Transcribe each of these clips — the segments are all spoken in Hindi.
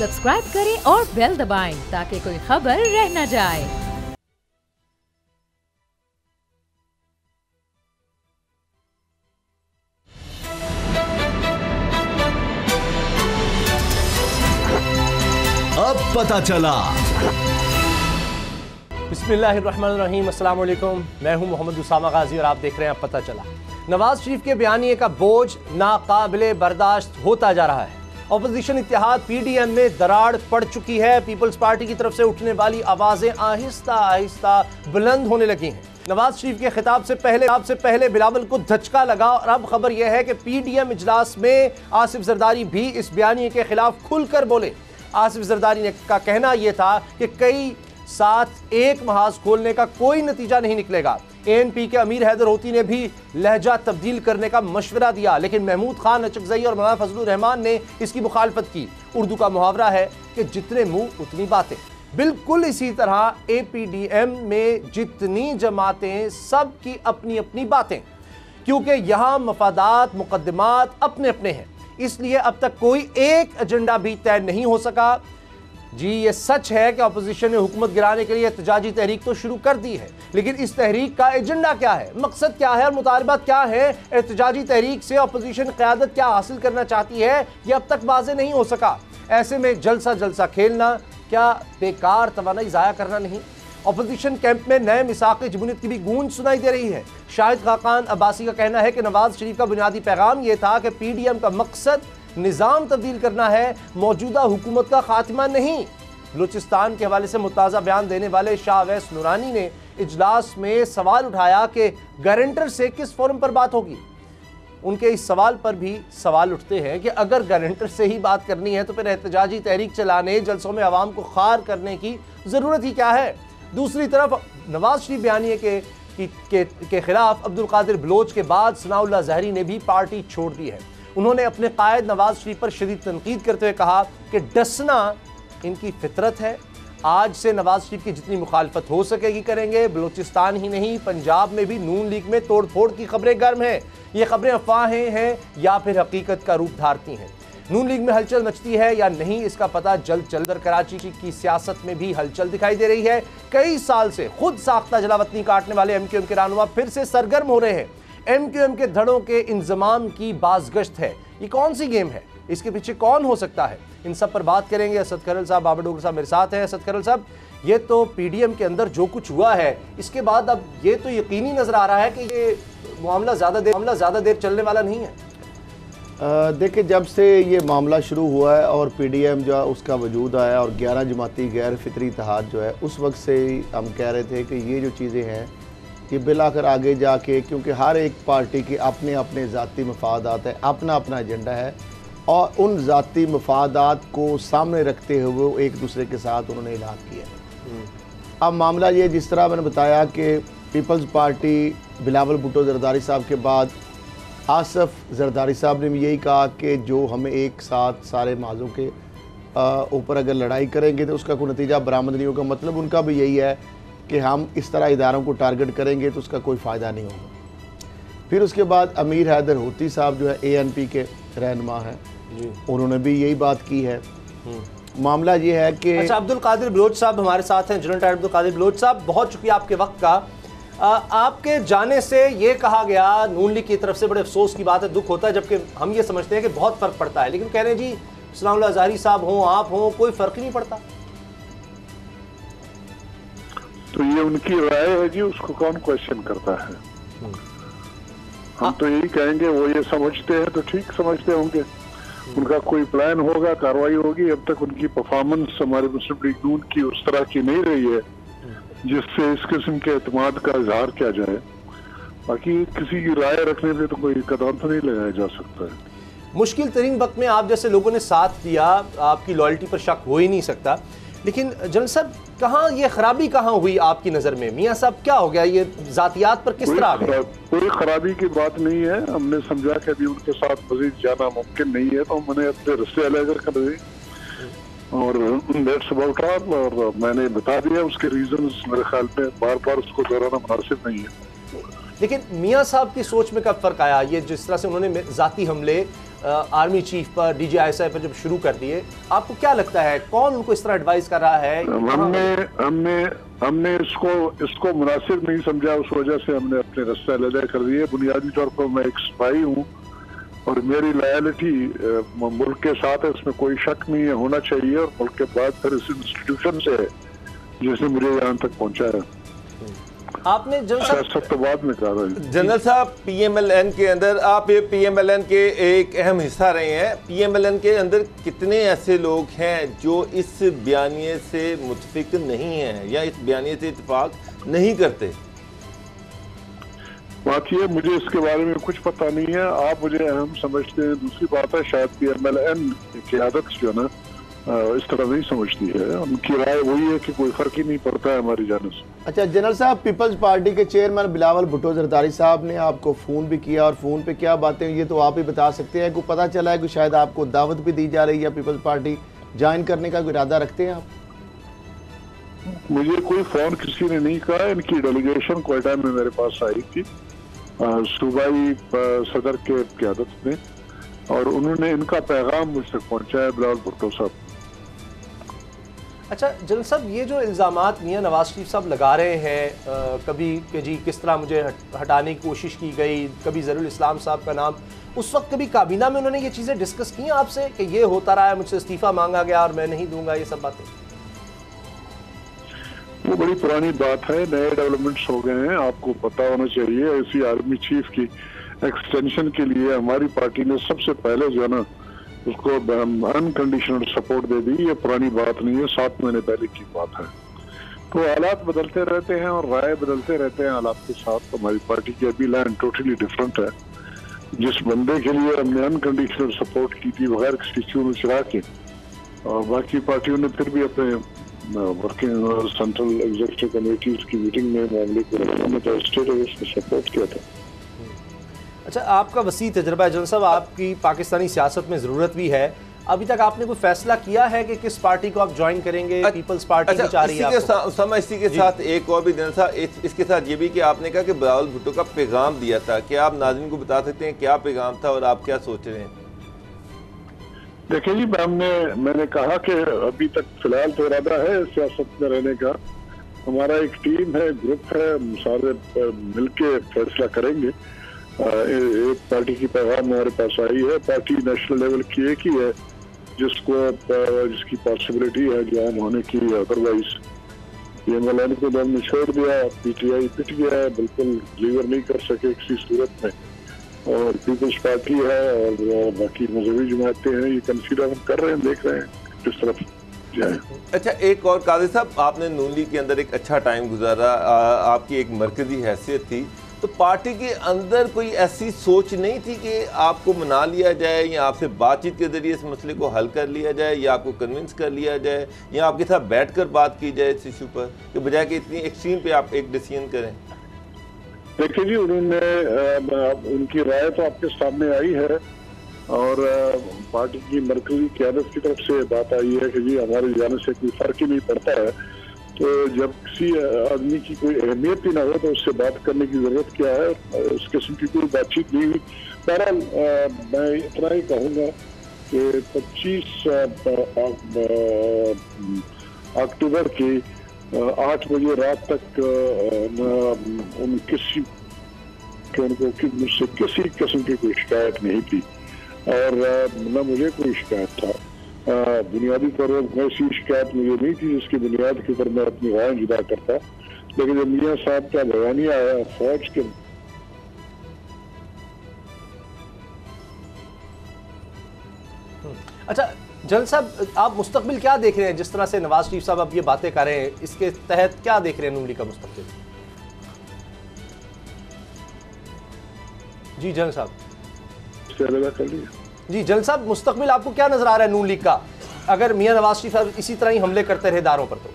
सब्सक्राइब करें और बेल दबाएं ताकि कोई खबर रह न जाए। अब पता चला। बिस्मिल्लाहिर्रहमानिर्रहीम, अस्सलाम वालेकुम। मैं हूं मोहम्मद उसामा गाजी और आप देख रहे हैं अब पता चला। नवाज शरीफ के बयानिए का बोझ नाकाबिले बर्दाश्त होता जा रहा है। अपोजिशन इत्तेहाद PDM में दरार पड़ चुकी है। पीपल्स पार्टी की तरफ से उठने वाली आवाजें आहिस्ता आहिस्ता बुलंद होने लगी हैं। नवाज शरीफ के खिताब से पहले बिलावल को धचका लगा और अब खबर यह है कि PDM इजलास में आसिफ जरदारी भी इस बयानिए के खिलाफ खुलकर बोले। आसिफ जरदारी का कहना यह था कि कई साथ एक महाज खोलने का कोई नतीजा नहीं निकलेगा। ANP के अमीर हैदर होती ने भी लहजा तब्दील करने का मशवरा दिया, लेकिन महमूद खान अचकजई और मौलाना फजलुर रहमान ने इसकी मुखालफत की। उर्दू का मुहावरा है कि जितने मुंह उतनी बातें। बिल्कुल इसी तरह APDM में जितनी जमातें, सब की अपनी अपनी बातें, क्योंकि यहाँ मफादात मुकद्दमात अपने अपने हैं, इसलिए अब तक कोई एक एजेंडा भी तय नहीं हो सका। जी ये सच है कि अपोजिशन ने हुकूमत गिराने के लिए एहतजाजी तहरीक तो शुरू कर दी है, लेकिन इस तहरीक का एजेंडा क्या है, मकसद क्या है और मुतालबात क्या है? एहतजाजी तहरीक से अपोजिशन क़यादत क्या हासिल करना चाहती है, यह अब तक वाज़ेह नहीं हो सका। ऐसे में जलसा खेलना क्या बेकार तवानाई ज़ाया करना नहीं? अपोजिशन कैंप में नए मिसाक़ जमहूरियत की भी गूंज सुनाई दे रही है। शाहिद खाकान अब्बासी का कहना है कि नवाज शरीफ का बुनियादी पैगाम यह था कि PDM का मकसद निज़ाम तब्दील करना है, मौजूदा हुकूमत का खात्मा नहीं। बलूचिस्तान के हवाले से मुताज़ा बयान देने वाले शाह अवैस नूरानी ने इजलास में सवाल उठाया कि गारंटर से किस फोरम पर बात होगी। उनके इस सवाल पर भी सवाल उठते हैं कि अगर गारंटर से ही बात करनी है तो फिर एहतजाजी तहरीक चलाने, जलसों में आवाम को खार करने की ज़रूरत ही क्या है? दूसरी तरफ नवाज शरीफ बयानिए के खिलाफ अब्दुल कादिर बलोच के बाद सनाउल्लाह ज़हरी ने भी पार्टी छोड़ दी है। उन्होंने अपने कायद नवाज शरीफ पर शदीद तनकीद करते हुए कहा कि डसना इनकी फितरत है। आज से नवाज शरीफ की जितनी मुखालफत हो सकेगी करेंगे। बलूचिस्तान ही नहीं, पंजाब में भी नून लीग में तोड़ फोड़ की खबरें गर्म हैं। ये खबरें अफवाहें हैं या फिर हकीकत का रूप धारती हैं? नून लीग में हलचल मचती है या नहीं, इसका पता जल्द चलकर कराची की सियासत में भी हलचल दिखाई दे रही है। कई साल से खुद साख्ता जलावतनी काटने वाले MQM के रहनुमा फिर से सरगर्म हो रहे हैं। MQM के धड़ों के इंजमाम की बाज़गश्त है। ये कौन सी गेम है? इसके पीछे कौन हो सकता है? इन सब पर बात करेंगे। असद खरल साहब, बाबर डोगर साहब मेरे साथ हैं। असद खरल साहब, ये तो PDM के अंदर जो कुछ हुआ है, इसके बाद अब ये तो यकीनी नजर आ रहा है कि ये मामला ज़्यादा देर चलने वाला नहीं है। देखिए, जब से ये मामला शुरू हुआ है और PDM जो है उसका वजूद आया और 11 जमाती गैर फितरी इत्तेहाद जो है, उस वक्त से ही हम कह रहे थे कि ये जो चीज़ें हैं ये बिलाकर आगे जाके, क्योंकि हर एक पार्टी के अपने अपने ज़ाती मफादात है, अपना अपना एजेंडा है, और उन ज़ाती मफादात को सामने रखते हुए एक दूसरे के साथ उन्होंने ऐलान किया। अब मामला ये, जिस तरह मैंने बताया कि पीपल्स पार्टी बिलावल भुट्टो जरदारी साहब के बाद आसिफ जरदारी साहब ने भी यही कहा कि जो हमें एक साथ सारे माजों के ऊपर अगर लड़ाई करेंगे तो उसका कोई नतीजा बरामद नहीं होगा। मतलब उनका भी यही है कि हम इस तरह इदारों को टारगेट करेंगे तो उसका कोई फ़ायदा नहीं होगा। फिर उसके बाद अमीर हैदर होती साहब जो है ANP के रहनुमा हैं, उन्होंने भी यही बात की है। मामला ये है कि अच्छा, अब्दुल कादिर बलोच साहब हमारे साथ हैं, जनरल टायर अब्दुल कादिर बलोच साहब, बहुत शुक्रिया आपके वक्त का। आपके जाने से ये कहा गया, नून लीग की तरफ से, बड़े अफसोस की बात है, दुख होता है, जबकि हम ये समझते हैं कि बहुत फ़र्क पड़ता है, लेकिन कह रहे हैं जी सनाउल्लाह ज़हरी साहब हों, आप हों, कोई फ़र्क ही नहीं पड़ता। तो ये उनकी राय है जी, उसको कौन क्वेश्चन करता है? हम तो यही कहेंगे, वो ये समझते हैं तो ठीक समझते होंगे, उनका कोई प्लान होगा, कार्रवाई होगी। अब तक उनकी परफॉर्मेंस हमारे मुस्लिम लीग नून की उस तरह की नहीं रही है जिससे इस किस्म के एतमाद का इजहार किया जाए। बाकी किसी की राय रखने पे तो कोई कदम तो नहीं लगाया जा सकता है। मुश्किल तरीन वक्त में आप जैसे लोगों ने साथ दिया, आपकी लॉयल्टी पर शक हो ही नहीं सकता, लेकिन जनरल साहब कहाँ ये खराबी कहाँ हुई आपकी नज़र में? मियाँ साहब क्या हो गया, ये ज़ातियात पर किस तरह आ गए? कोई खराबी की बात नहीं है। हमने समझा कि अभी उनके साथ मजीद जाना मुमकिन नहीं है, तो मैंने अपने रिश्ते अलग कर दिए और दैट्स अबाउट ऑल। और मैंने बता दिया उसके रीजंस, मेरे ख्याल में बार बार उसको दोहराना मुनासिब नहीं है। लेकिन मियां साहब की सोच में कब फ़र्क आया? ये जिस तरह से उन्होंने ज़ाती हमले आर्मी चीफ पर, DGI पर जब शुरू कर दिए, आपको क्या लगता है कौन उनको इस तरह एडवाइस कर रहा है? हमने इसको मुनासिब नहीं समझा, उस वजह से हमने अपने रास्ते अलग कर दिए। बुनियादी तौर पर मैं एक सिपाही हूँ और मेरी लॉयल्टी मुल्क के साथ है, इसमें कोई शक नहीं है, होना चाहिए। और मुल्क के बाद फिर इस इंस्टीट्यूशन से है जिसने मुझे यहाँ तक पहुँचाया। आपने जनरल साहब PMLN के अंदर आप ये PMLN के एक अहम हिस्सा रहे हैं। PMLN के अंदर कितने ऐसे लोग हैं जो इस बयानिए से मुतफिक नहीं हैं या इस बयानिए से इत्तेफाक नहीं करते? बात ये, मुझे इसके बारे में कुछ पता नहीं है, आप मुझे अहम समझते हैं। दूसरी बात है, शायद PMLN की आदत जो है ना इस तरह नहीं समझती है, उनकी राय वही है कि कोई फर्क ही नहीं पड़ता है हमारी जानिब से। अच्छा जनरल साहब, पीपल्स पार्टी के चेयरमैन बिलावल भुट्टो जरदारी साहब ने आपको फ़ोन भी किया और फ़ोन पे क्या बातें हुई, ये तो आप ही बता सकते हैं। को पता चला है कि शायद आपको दावत भी दी जा रही है, पीपल्स पार्टी ज्वाइन करने का कोई इरादा रखते हैं आप? मुझे कोई फ़ोन किसी ने नहीं कहा। इनकी डेलीगेशन क्वेटा में मेरे पास आई थी सूबाई सदर के क़यादत में, और उन्होंने इनका पैगाम मुझ तक पहुँचाया, बिलावल भुट्टो साहब। अच्छा जनरल साहब, ये जो इल्ज़ामात मियां नवाज शरीफ साहब लगा रहे हैं, कभी कि जी किस तरह मुझे हटाने की कोशिश की गई, कभी ज़रूर इस्लाम साहब का नाम, उस वक्त कभी काबीना में उन्होंने ये चीज़ें डिस्कस की हैं आपसे कि ये होता रहा है, मुझसे इस्तीफ़ा मांगा गया और मैं नहीं दूंगा, ये सब बातें? वो बड़ी पुरानी बात है, नए डेवलपमेंट्स हो गए हैं, आपको पता होना चाहिए। ऐसी आर्मी चीफ की एक्सटेंशन के लिए हमारी पार्टी ने सबसे पहले जो है ना उसको अनकंडीशनल सपोर्ट दे दी। ये पुरानी बात नहीं है, 7 महीने पहले की बात है। तो हालात बदलते रहते हैं और राय बदलते रहते हैं हालात के साथ। हमारी पार्टी की अभी लाइन टोटली डिफरेंट है। जिस बंदे के लिए हमने अनकंडीशनल सपोर्ट की थी बगैर किसी चून चढ़ा के, और बाकी पार्टियों ने फिर भी अपने वर्किंग सेंट्रल एग्जीक्यूटिव कमेटीज की मीटिंग में मामले को स्टेट सपोर्ट किया था। अच्छा, आपका वसी तजर्बा है जनरल साहब, आपकी पाकिस्तानी सियासत में ज़रूरत भी है, अभी तक आपने कोई फैसला किया है कि किस पार्टी को आप ज्वाइन करेंगे? पीपल्स पार्टी की चाह रही है आपको। इसी के साथ एक और भी जनरल साहब, इसके साथ ये भी कि आपने कहा कि बिलावल भुट्टो का पैगाम दिया था, क्या आप नाज़रीन को बता सकते हैं क्या पैगाम था और आप क्या सोच रहे हैं? देखिए जी, मैंने कहा कि अभी तक फिलहाल तो इरादा है सियासत में रहने का। हमारा एक टीम है, ग्रुप है, सारे मिलके फैसला करेंगे। एक पार्टी की पैगाम हमारे पास आई है, पार्टी नेशनल लेवल की एक ही है जिसकी पॉसिबिलिटी है ज्वाइन होने की। अदरवाइज PMLN को हमने छोड़ दिया, PTI पिट गया है, बिल्कुल डिलीवर नहीं कर सके किसी सूरत में, और पीपल्स पार्टी है और बाकी मजहबी जमातें हैं, ये कंसीडर हम कर रहे हैं, देख रहे हैं किस तरफ जाए। अच्छा, एक और काजी साहब, आपने नून लीग के अंदर एक अच्छा टाइम गुजारा, आपकी एक मरकजी हैसियत थी, तो पार्टी के अंदर कोई ऐसी सोच नहीं थी कि आपको मना लिया जाए या आपसे बातचीत के जरिए इस मसले को हल कर लिया जाए या आपको कन्विंस कर लिया जाए या आपके साथ बैठकर बात की जाए इस इशू पर, कि बजाय कि इतनी एक्सट्रीम पे आप एक डिसीजन करें? देखिए जी, उनकी राय तो आपके सामने आई है और पार्टी की मरकजी क़यादत की तरफ से बात आई है कि जी हमारे जाने से कोई फर्क ही नहीं पड़ता है। तो जब किसी आदमी की कोई अहमियत ही ना हो तो उससे बात करने की जरूरत क्या है? उस किस्म की कोई बातचीत नहीं हुई। बहरहाल मैं इतना ही कहूँगा कि 25 अक्टूबर की 8 बजे रात तक उनको मुझसे किसी किस्म की कोई शिकायत नहीं थी और न मुझे कोई शिकायत था। बुनियादी तौर पर ऐसी शिकायत मुझे नहीं थी जिसकी बुनियाद के ऊपर मैं अपनी राय जुदा करता। लेकिन जब मियां साहब का बयानिया आया फौज के, अच्छा जनरल साहब, आप मुस्तकबिल क्या देख रहे हैं? जिस तरह से नवाज शरीफ साहब अब ये बातें कर रहे हैं, इसके तहत क्या देख रहे हैं नून लीग का मुस्तकबिल? जी जनरल साहब। कर लिया जी जनरल साहब, मुस्तकबिल आपको क्या नजर आ रहा है नून लीग का, अगर मियां नवाज शरीफ साहब इसी तरह ही हमले करते रहे दारों पर? तो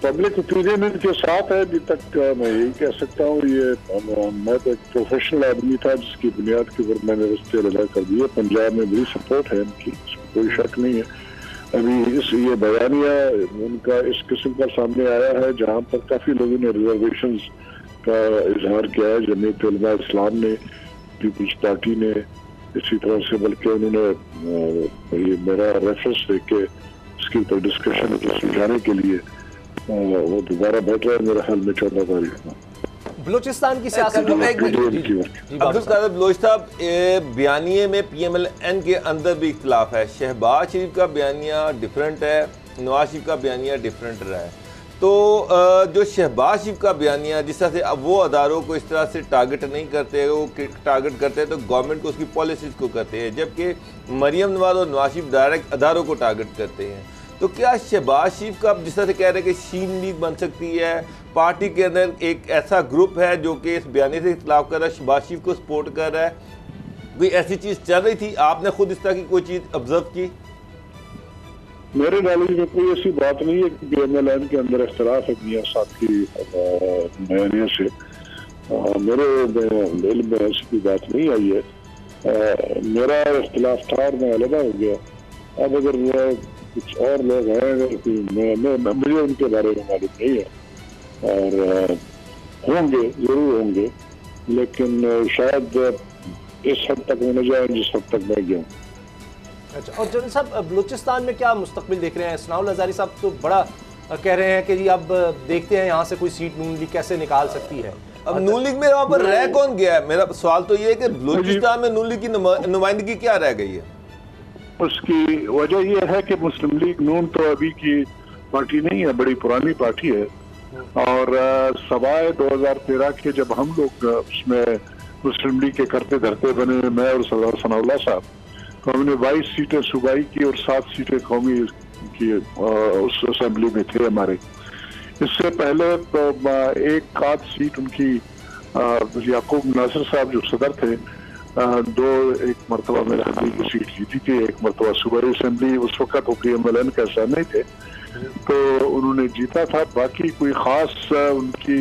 पब्लिक ओपिनियन इनके साथ है अभी तक। मैं यही कह सकता हूँ, ये मैं तो एक प्रोफेशनल आदमी था जिसकी बुनियाद के ऊपर मैंने रस्ते लगा कर दिए। पंजाब में बड़ी सपोर्ट है इनकी, कोई शक नहीं है। अभी ये बयानिया उनका इस किस्म का सामने आया है जहाँ पर काफी लोगों ने रिजर्वेशंस का इजहार किया है जमीयत उलमा इस्लाम ने, पीपल्स पार्टी ने, इसी तरह से बल्कि उन्होंने ये मेरा रेफरेंस देके इसके ऊपर डिस्कशन को सुलझाने के लिए वो दोबारा बैठ रहा है मेरे ख्याल में 14 तारीख को। बलूचिस्तान की सियासत में अब्दुल कादिर बलोच साहब, बयानिए में PMLN के अंदर भी इख्तलाफ है। शहबाज शरीफ का बयानिया डिफरेंट है, नवाज शरीफ का बयानिया डिफरेंट रहा है। तो जो शहबाज शरीफ का बयानिया जिस तरह से अब वो अदारों को इस तरह से टारगेट नहीं करते, वो टारगेट करते हैं तो गवर्नमेंट को उसकी पॉलिसीज़ को करते हैं, जबकि मरियम नवाज और नवाज शरीफ डायरेक्ट अदारों को टारगेट करते हैं। तो क्या शहबाज शरीफ का जिस तरह से कह रहे हैं कि शीन लीग बन सकती है, पार्टी के अंदर एक ऐसा ग्रुप है जो कि इस बयानी से इख्तलाफ कर रहा है, शहबाज शरीफ को सपोर्ट कर रहा है, कोई ऐसी चीज़ चल रही थी? आपने खुद इस तरह की कोई चीज़ ऑब्जर्व की? मेरे नॉलेज में कोई ऐसी बात नहीं है कि PMLN के अंदर इख्तलाफ है मियां साहब की बयानियों से। मेरे दिल में ऐसी कोई बात नहीं आई है। मेरा इख्तलाफ था और मैं अलग हो गया। अब अगर कुछ और लोग हैं, अगर मुझे उनके बारे में मालूम नहीं है और होंगे, जरूर होंगे, लेकिन शायद इस हद तक न जाए जिस हद तक मैं गया। अच्छा, और जनरल साहब बलूचिस्तान में क्या मुस्तकबिल देख रहे हैं? सनाउल हजारी साहब तो बड़ा कह रहे हैं कि जी अब देखते हैं यहाँ से कोई सीट नून लीग कैसे निकाल सकती है। अब नून लीग में वहाँ पर रह कौन गया है? मेरा सवाल तो ये है कि बलूचिस्तान में नून लीग की नुमाइंदगी क्या रह गई है? उसकी वजह यह है कि मुस्लिम लीग नून तो अभी की पार्टी नहीं है, बड़ी पुरानी पार्टी है। और सवाए 2013 के जब हम लोग उसमें मुस्लिम लीग के करते धरते बने, मैं और सरदार सनाउल्लाह साहब, तो हमने 22 सीटें सूबाई की और 7 सीटें कौमी की उस असेंबली में थे हमारे। इससे पहले तो एक आध सीट उनकी याकूब नासिर साहब जो सदर थे, एक मरतबा मेरे असेंबली की सीट जीती थी, एक मरतबा सूबाई असेंबली, उस वक्त वो PMLN का हिस्सा नहीं थे, तो उन्होंने जीता था। बाकी कोई खास उनकी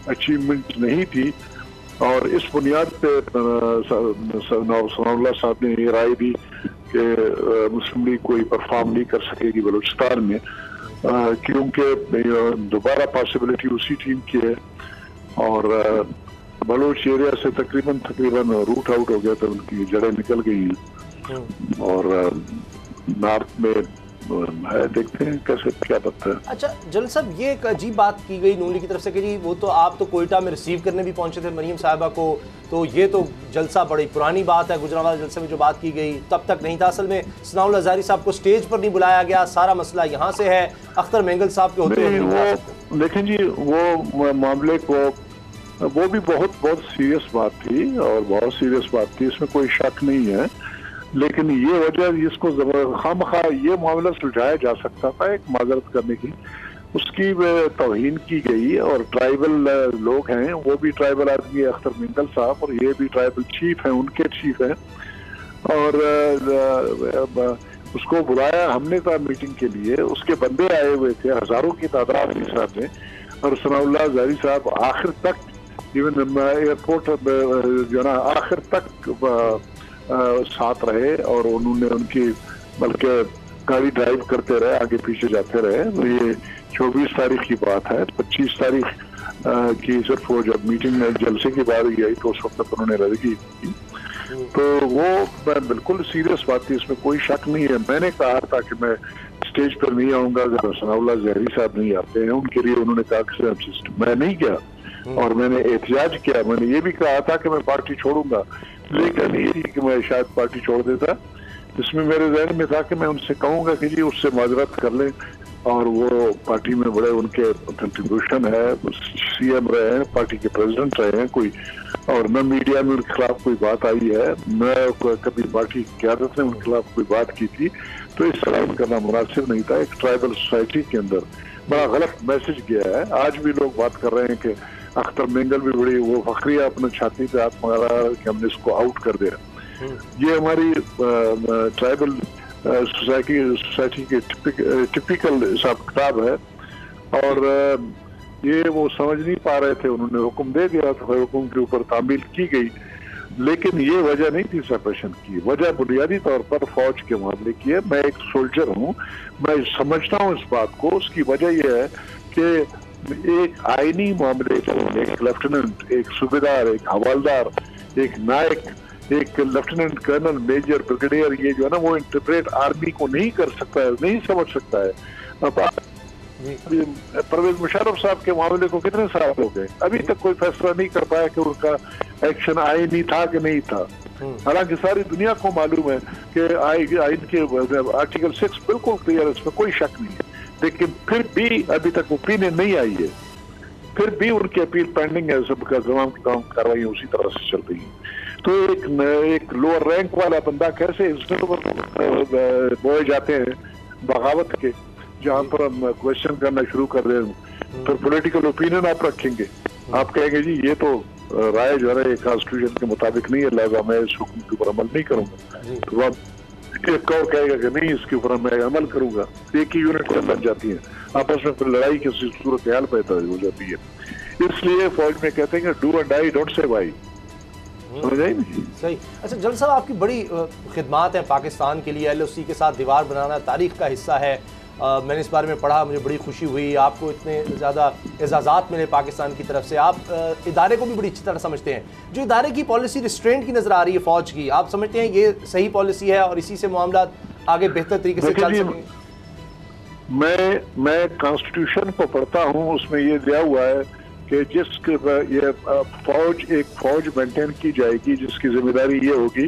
अचीवमेंट नहीं थी। और इस बुनियाद पे सनाउल्लाह साहब ने ये राय दी कि मुस्लिम लीग कोई परफॉर्म नहीं कर सकेगी बलूचिस्तान में, क्योंकि दोबारा पॉसिबिलिटी उसी टीम की है। और बलूच एरिया से तकरीबन रूट आउट हो गया था, उनकी जड़ें निकल गई। और नॉर्थ में है, देखते हैं कैसे क्या बनता है। अच्छा जनरल साहब, ये एक अजीब बात की गई नून लीग की तरफ से कि जी वो तो आप तो कोयटा में रिसीव करने भी पहुंचे थे मरियम साहिबा को, तो ये तो जलसा बड़ी पुरानी बात है, गुजरावाला जलसे में जो बात की गई तब तक नहीं था। असल में सनाउल हजारी साहब को स्टेज पर नहीं बुलाया गया, सारा मसला यहाँ से है, अख्तर मेंगल साहब के होते हुए। लेकिन जी वो मामले को वो भी बहुत सीरियस बात थी और बहुत सीरियस बात थी, इसमें कोई शक नहीं है। लेकिन ये वजह जिसको खामखा ये मामला सुलझाया जा सकता था एक माजरत करने की, उसकी तौहीन की गई। और ट्राइबल लोग हैं, वो भी ट्राइबल आदमी है अख्तर मेंगल साहब, और ये भी ट्राइबल चीफ हैं, उनके चीफ हैं। और उसको बुलाया हमने था मीटिंग के लिए, उसके बंदे आए हुए थे हजारों की तादाद के साथ में। और सनाउल्लाह हजारी साहब आखिर तक, इवन एयरपोर्ट जो ना आखिर तक साथ रहे, और उन्होंने उनकी बल्कि गाड़ी ड्राइव करते रहे, आगे पीछे जाते रहे। तो ये 24 तारीख की बात है। 25 तारीख की सिर्फ वो जब मीटिंग जलसे की बात आई तो उस वक्त उन्होंने रद्दी की। तो वो बिल्कुल सीरियस बात थी, इसमें कोई शक नहीं है। मैंने कहा था कि मैं स्टेज पर नहीं आऊंगा अगर सनाउल्लाह जहरी साहब नहीं आते हैं। उनके लिए उन्होंने कहा कि मैं नहीं गया, और मैंने एहतजाज किया। मैंने ये भी कहा था कि मैं पार्टी छोड़ूंगा, लेकिन ये कि मैं शायद पार्टी छोड़ देता। इसमें मेरे जहन में था कि मैं उनसे कहूंगा कि जी उससे माजरत कर लें, और वो पार्टी में बड़े उनके कंट्रीब्यूशन है, CM रहे हैं, पार्टी के प्रेसिडेंट रहे हैं कोई, और न मीडिया में उनके खिलाफ कोई बात आई है, न कभी पार्टी की क़यादत ने उनके खिलाफ कोई बात की थी। तो इस तरह करना मुनासिब नहीं था। एक ट्राइबल सोसाइटी के अंदर बड़ा गलत मैसेज गया है। आज भी लोग बात कर रहे हैं कि अख्तर मेंगल भी बड़ी वो फखरिया अपने छाती पे हाथ मारा कि हमने इसको आउट कर दिया। ये हमारी ट्राइबल सोसाइटी के टिपिकल हिसाब किताब है, और ये वो समझ नहीं पा रहे थे। उन्होंने हुक्म दे दिया तो हुक्म के ऊपर तामील की गई, लेकिन ये वजह नहीं थी सेपरेशन की। वजह बुनियादी तौर पर फौज के मामले की है। मैं एक सोल्जर हूँ, मैं समझता हूँ इस बात को। उसकी वजह यह है कि एक आईनी मामले में एक लेफ्टिनेंट, एक सूबेदार, एक हवलदार, एक नायक, एक लेफ्टिनेंट कर्नल, मेजर, ब्रिगेडियर, ये जो है ना वो इंटरप्रेट आर्मी को नहीं कर सकता है, नहीं समझ सकता है। अब परवेज मुशर्रफ साहब के मामले को कितने साल हो गए, अभी तक कोई फैसला नहीं कर पाया कि उनका एक्शन आईनी था कि नहीं था। हालांकि सारी दुनिया को मालूम है कि आइन के आर्टिकल 6 बिल्कुल क्लियर है, इसमें कोई शक नहीं है, लेकिन फिर भी अभी तक ओपिनियन नहीं आई है, फिर भी उनकी अपील पेंडिंग है, सबका तमाम कार्रवाई उसी तरह से चल रही है। तो एक लोअर रैंक वाला बंदा कैसे इंस्टेंट पर बोए जाते हैं बगावत के, जहाँ पर हम क्वेश्चन करना शुरू कर रहे हैं, फिर पॉलिटिकल ओपिनियन आप रखेंगे, आप कहेंगे जी ये तो राय जो है ना ये कॉन्स्टिट्यूशन के मुताबिक नहीं है, लिहाजा मैं इस हुक्म के ऊपर अमल नहीं करूंगा। तो आप एक और कहेगा कि नहीं इसके ऊपर मैं अमल करूंगा, एक ही यूनिट में बन जाती है, आपस में फिर लड़ाई की सूरत हाल पैदा हो जाती है। इसलिए फौज में कहते हैं do and die, don't say bye. समझ आई नहीं? सही। अच्छा जल साहब, आपकी बड़ी खिदमात हैं पाकिस्तान के लिए, LOC के साथ दीवार बनाना तारीख का हिस्सा है। मैंने इस बारे में पढ़ा, मुझे बड़ी खुशी हुई, आपको इतने ज़्यादा एजाज़ात मिले पाकिस्तान की तरफ से, आप इदारे को भी बड़ी अच्छी तरह समझते हैं। जो इदारे की पॉलिसी रिस्ट्रेंट की नज़र आ रही है फ़ौज की, आप समझते हैं ये सही पॉलिसी है और इसी से मामला आगे बेहतर तरीके से चल सकेंगे? मैं कॉन्स्टिट्यूशन को पढ़ता हूँ, उसमें ये दिया हुआ है कि ये फौज मेंटेन की जाएगी जिसकी जिम्मेदारी ये होगी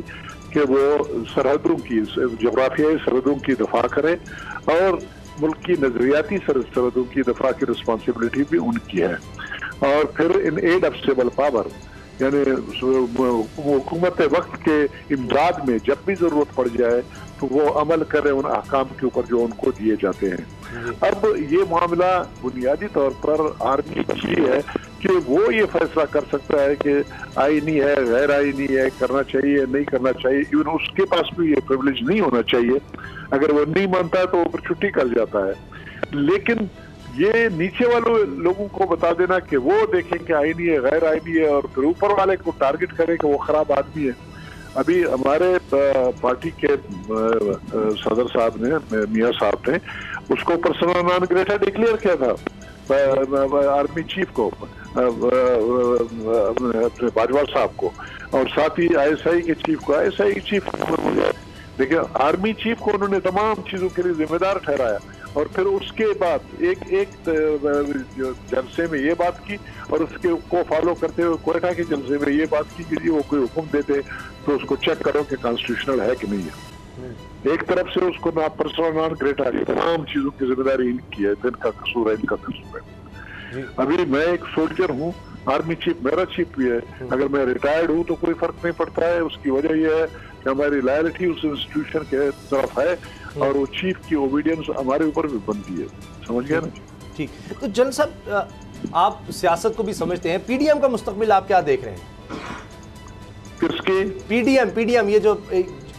कि वो सरहदों की, जोग्राफियाई सरहदों की दफा करे और मुल्क की नजरियाती सरहदों की दफा की रिस्पॉन्सिबिलिटी भी उनकी है। और फिर in aid of civil power, यानी हुकूमत वक्त के इमदाद में जब भी जरूरत पड़ जाए तो वो अमल करे उन अहकाम के ऊपर जो उनको दिए जाते हैं। अब ये मामला बुनियादी तौर पर आर्मी की है कि वो ये फैसला कर सकता है कि आईनी है, गैर आईनी है, करना चाहिए, नहीं करना चाहिए। इवन उसके पास भी ये प्रिविलेज नहीं होना चाहिए, अगर वो नहीं मानता तो वो फिर छुट्टी कर जाता है। लेकिन ये नीचे वालों लोगों को बता देना कि वो देखें कि आईनी है, गैर आईनी है, और फिर ऊपर वाले को टारगेट करें कि वो खराब आदमी है। अभी हमारे पार्टी के सदर साहब ने, मियां साहब ने उसको पर्सनल नॉन ग्रेटा डिक्लेयर किया था, आर्मी चीफ को, अपने बाजवा साहब को, और साथ ही ISI के चीफ को, ISI चीफ। देखिए आर्मी चीफ को उन्होंने तमाम चीजों के लिए जिम्मेदार ठहराया, और फिर उसके बाद एक जलसे में ये बात की, और उसके को फॉलो करते हुए कोयटा के जलसे में ये बात की कि वो कोई हुक्म देते तो उसको चेक करो कि कॉन्स्टिट्यूशनल है कि नहीं है। एक तरफ से उसको ना पर्सनल नॉन ग्रेटा, तमाम चीजों की जिम्मेदारी इनकी है, इनका कसूर है, इनका कसूर है। अभी मैं एक सोल्जर हूँ, आर्मी चीफ मेरा चीफ भी है, अगर मैं रिटायर्ड हूँ तो कोई फर्क नहीं पड़ता है। उसकी वजह यह है कि हमारी लॉयल्टी उस इंस्टीट्यूशन के तरफ है, और वो चीफ की ओबीडियंस हमारे ऊपर भी बनती है। समझ गया ना? ठीक। तो जनरल साहब, आप सियासत को भी समझते हैं, PDM का मुस्तकबिल आप क्या देख रहे हैं? किसकी? PDM ये जो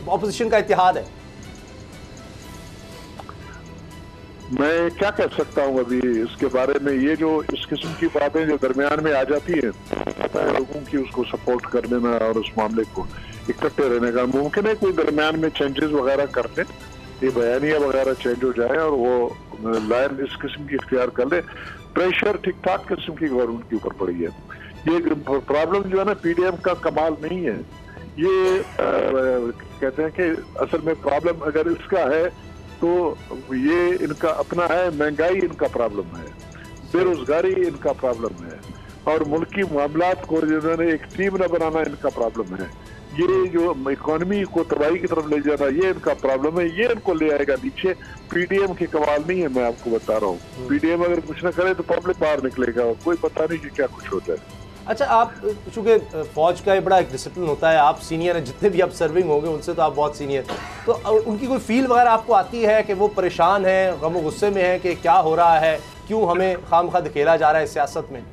ऑपोजिशन का इत्तेहाद है। मैं क्या कह सकता हूँ अभी इसके बारे में। ये जो इस किस्म की बातें जो दरमियान में आ जाती है, लोगों की उसको सपोर्ट कर देना और उस मामले को इकट्ठे रहने का, मुमकिन है कोई दरमियान में चेंजेस वगैरह कर ले, ये बयानिया वगैरह चेंज हो जाए और वो लाइन इस किस्म की इख्तियार कर ले। प्रेशर ठीक ठाक किस्म की गवर्नमेंट के ऊपर पड़ी है। ये प्रॉब्लम जो है ना PDM का कमाल नहीं है, ये कहते हैं कि असल में प्रॉब्लम अगर इसका है तो ये इनका अपना है, महंगाई इनका प्रॉब्लम है, बेरोजगारी इनका प्रॉब्लम है, और मुल्की मामलात को जिन्होंने एक टीम न बनाना इनका प्रॉब्लम है। ये जो इकोनॉमी को तबाही की तरफ ले जाना ये इनका प्रॉब्लम है, ये इनको ले आएगा नीचे। PDM की कमाल नहीं है, मैं आपको बता रहा हूँ। PDM अगर कुछ न करे तो पब्लिक बाहर निकलेगा, कोई पता नहीं कि क्या कुछ होता है। अच्छा, आप चूँकि फ़ौज का बड़ा एक डिसिप्लिन होता है, आप सीनियर हैं, जितने भी आप सर्विंग होंगे उनसे तो आप बहुत सीनियर, तो उनकी कोई फील वगैरह आपको आती है कि वो परेशान है, गम गुस्से में है कि क्या हो रहा है, क्यों हमें खामखा धकेला जा रहा है सियासत में?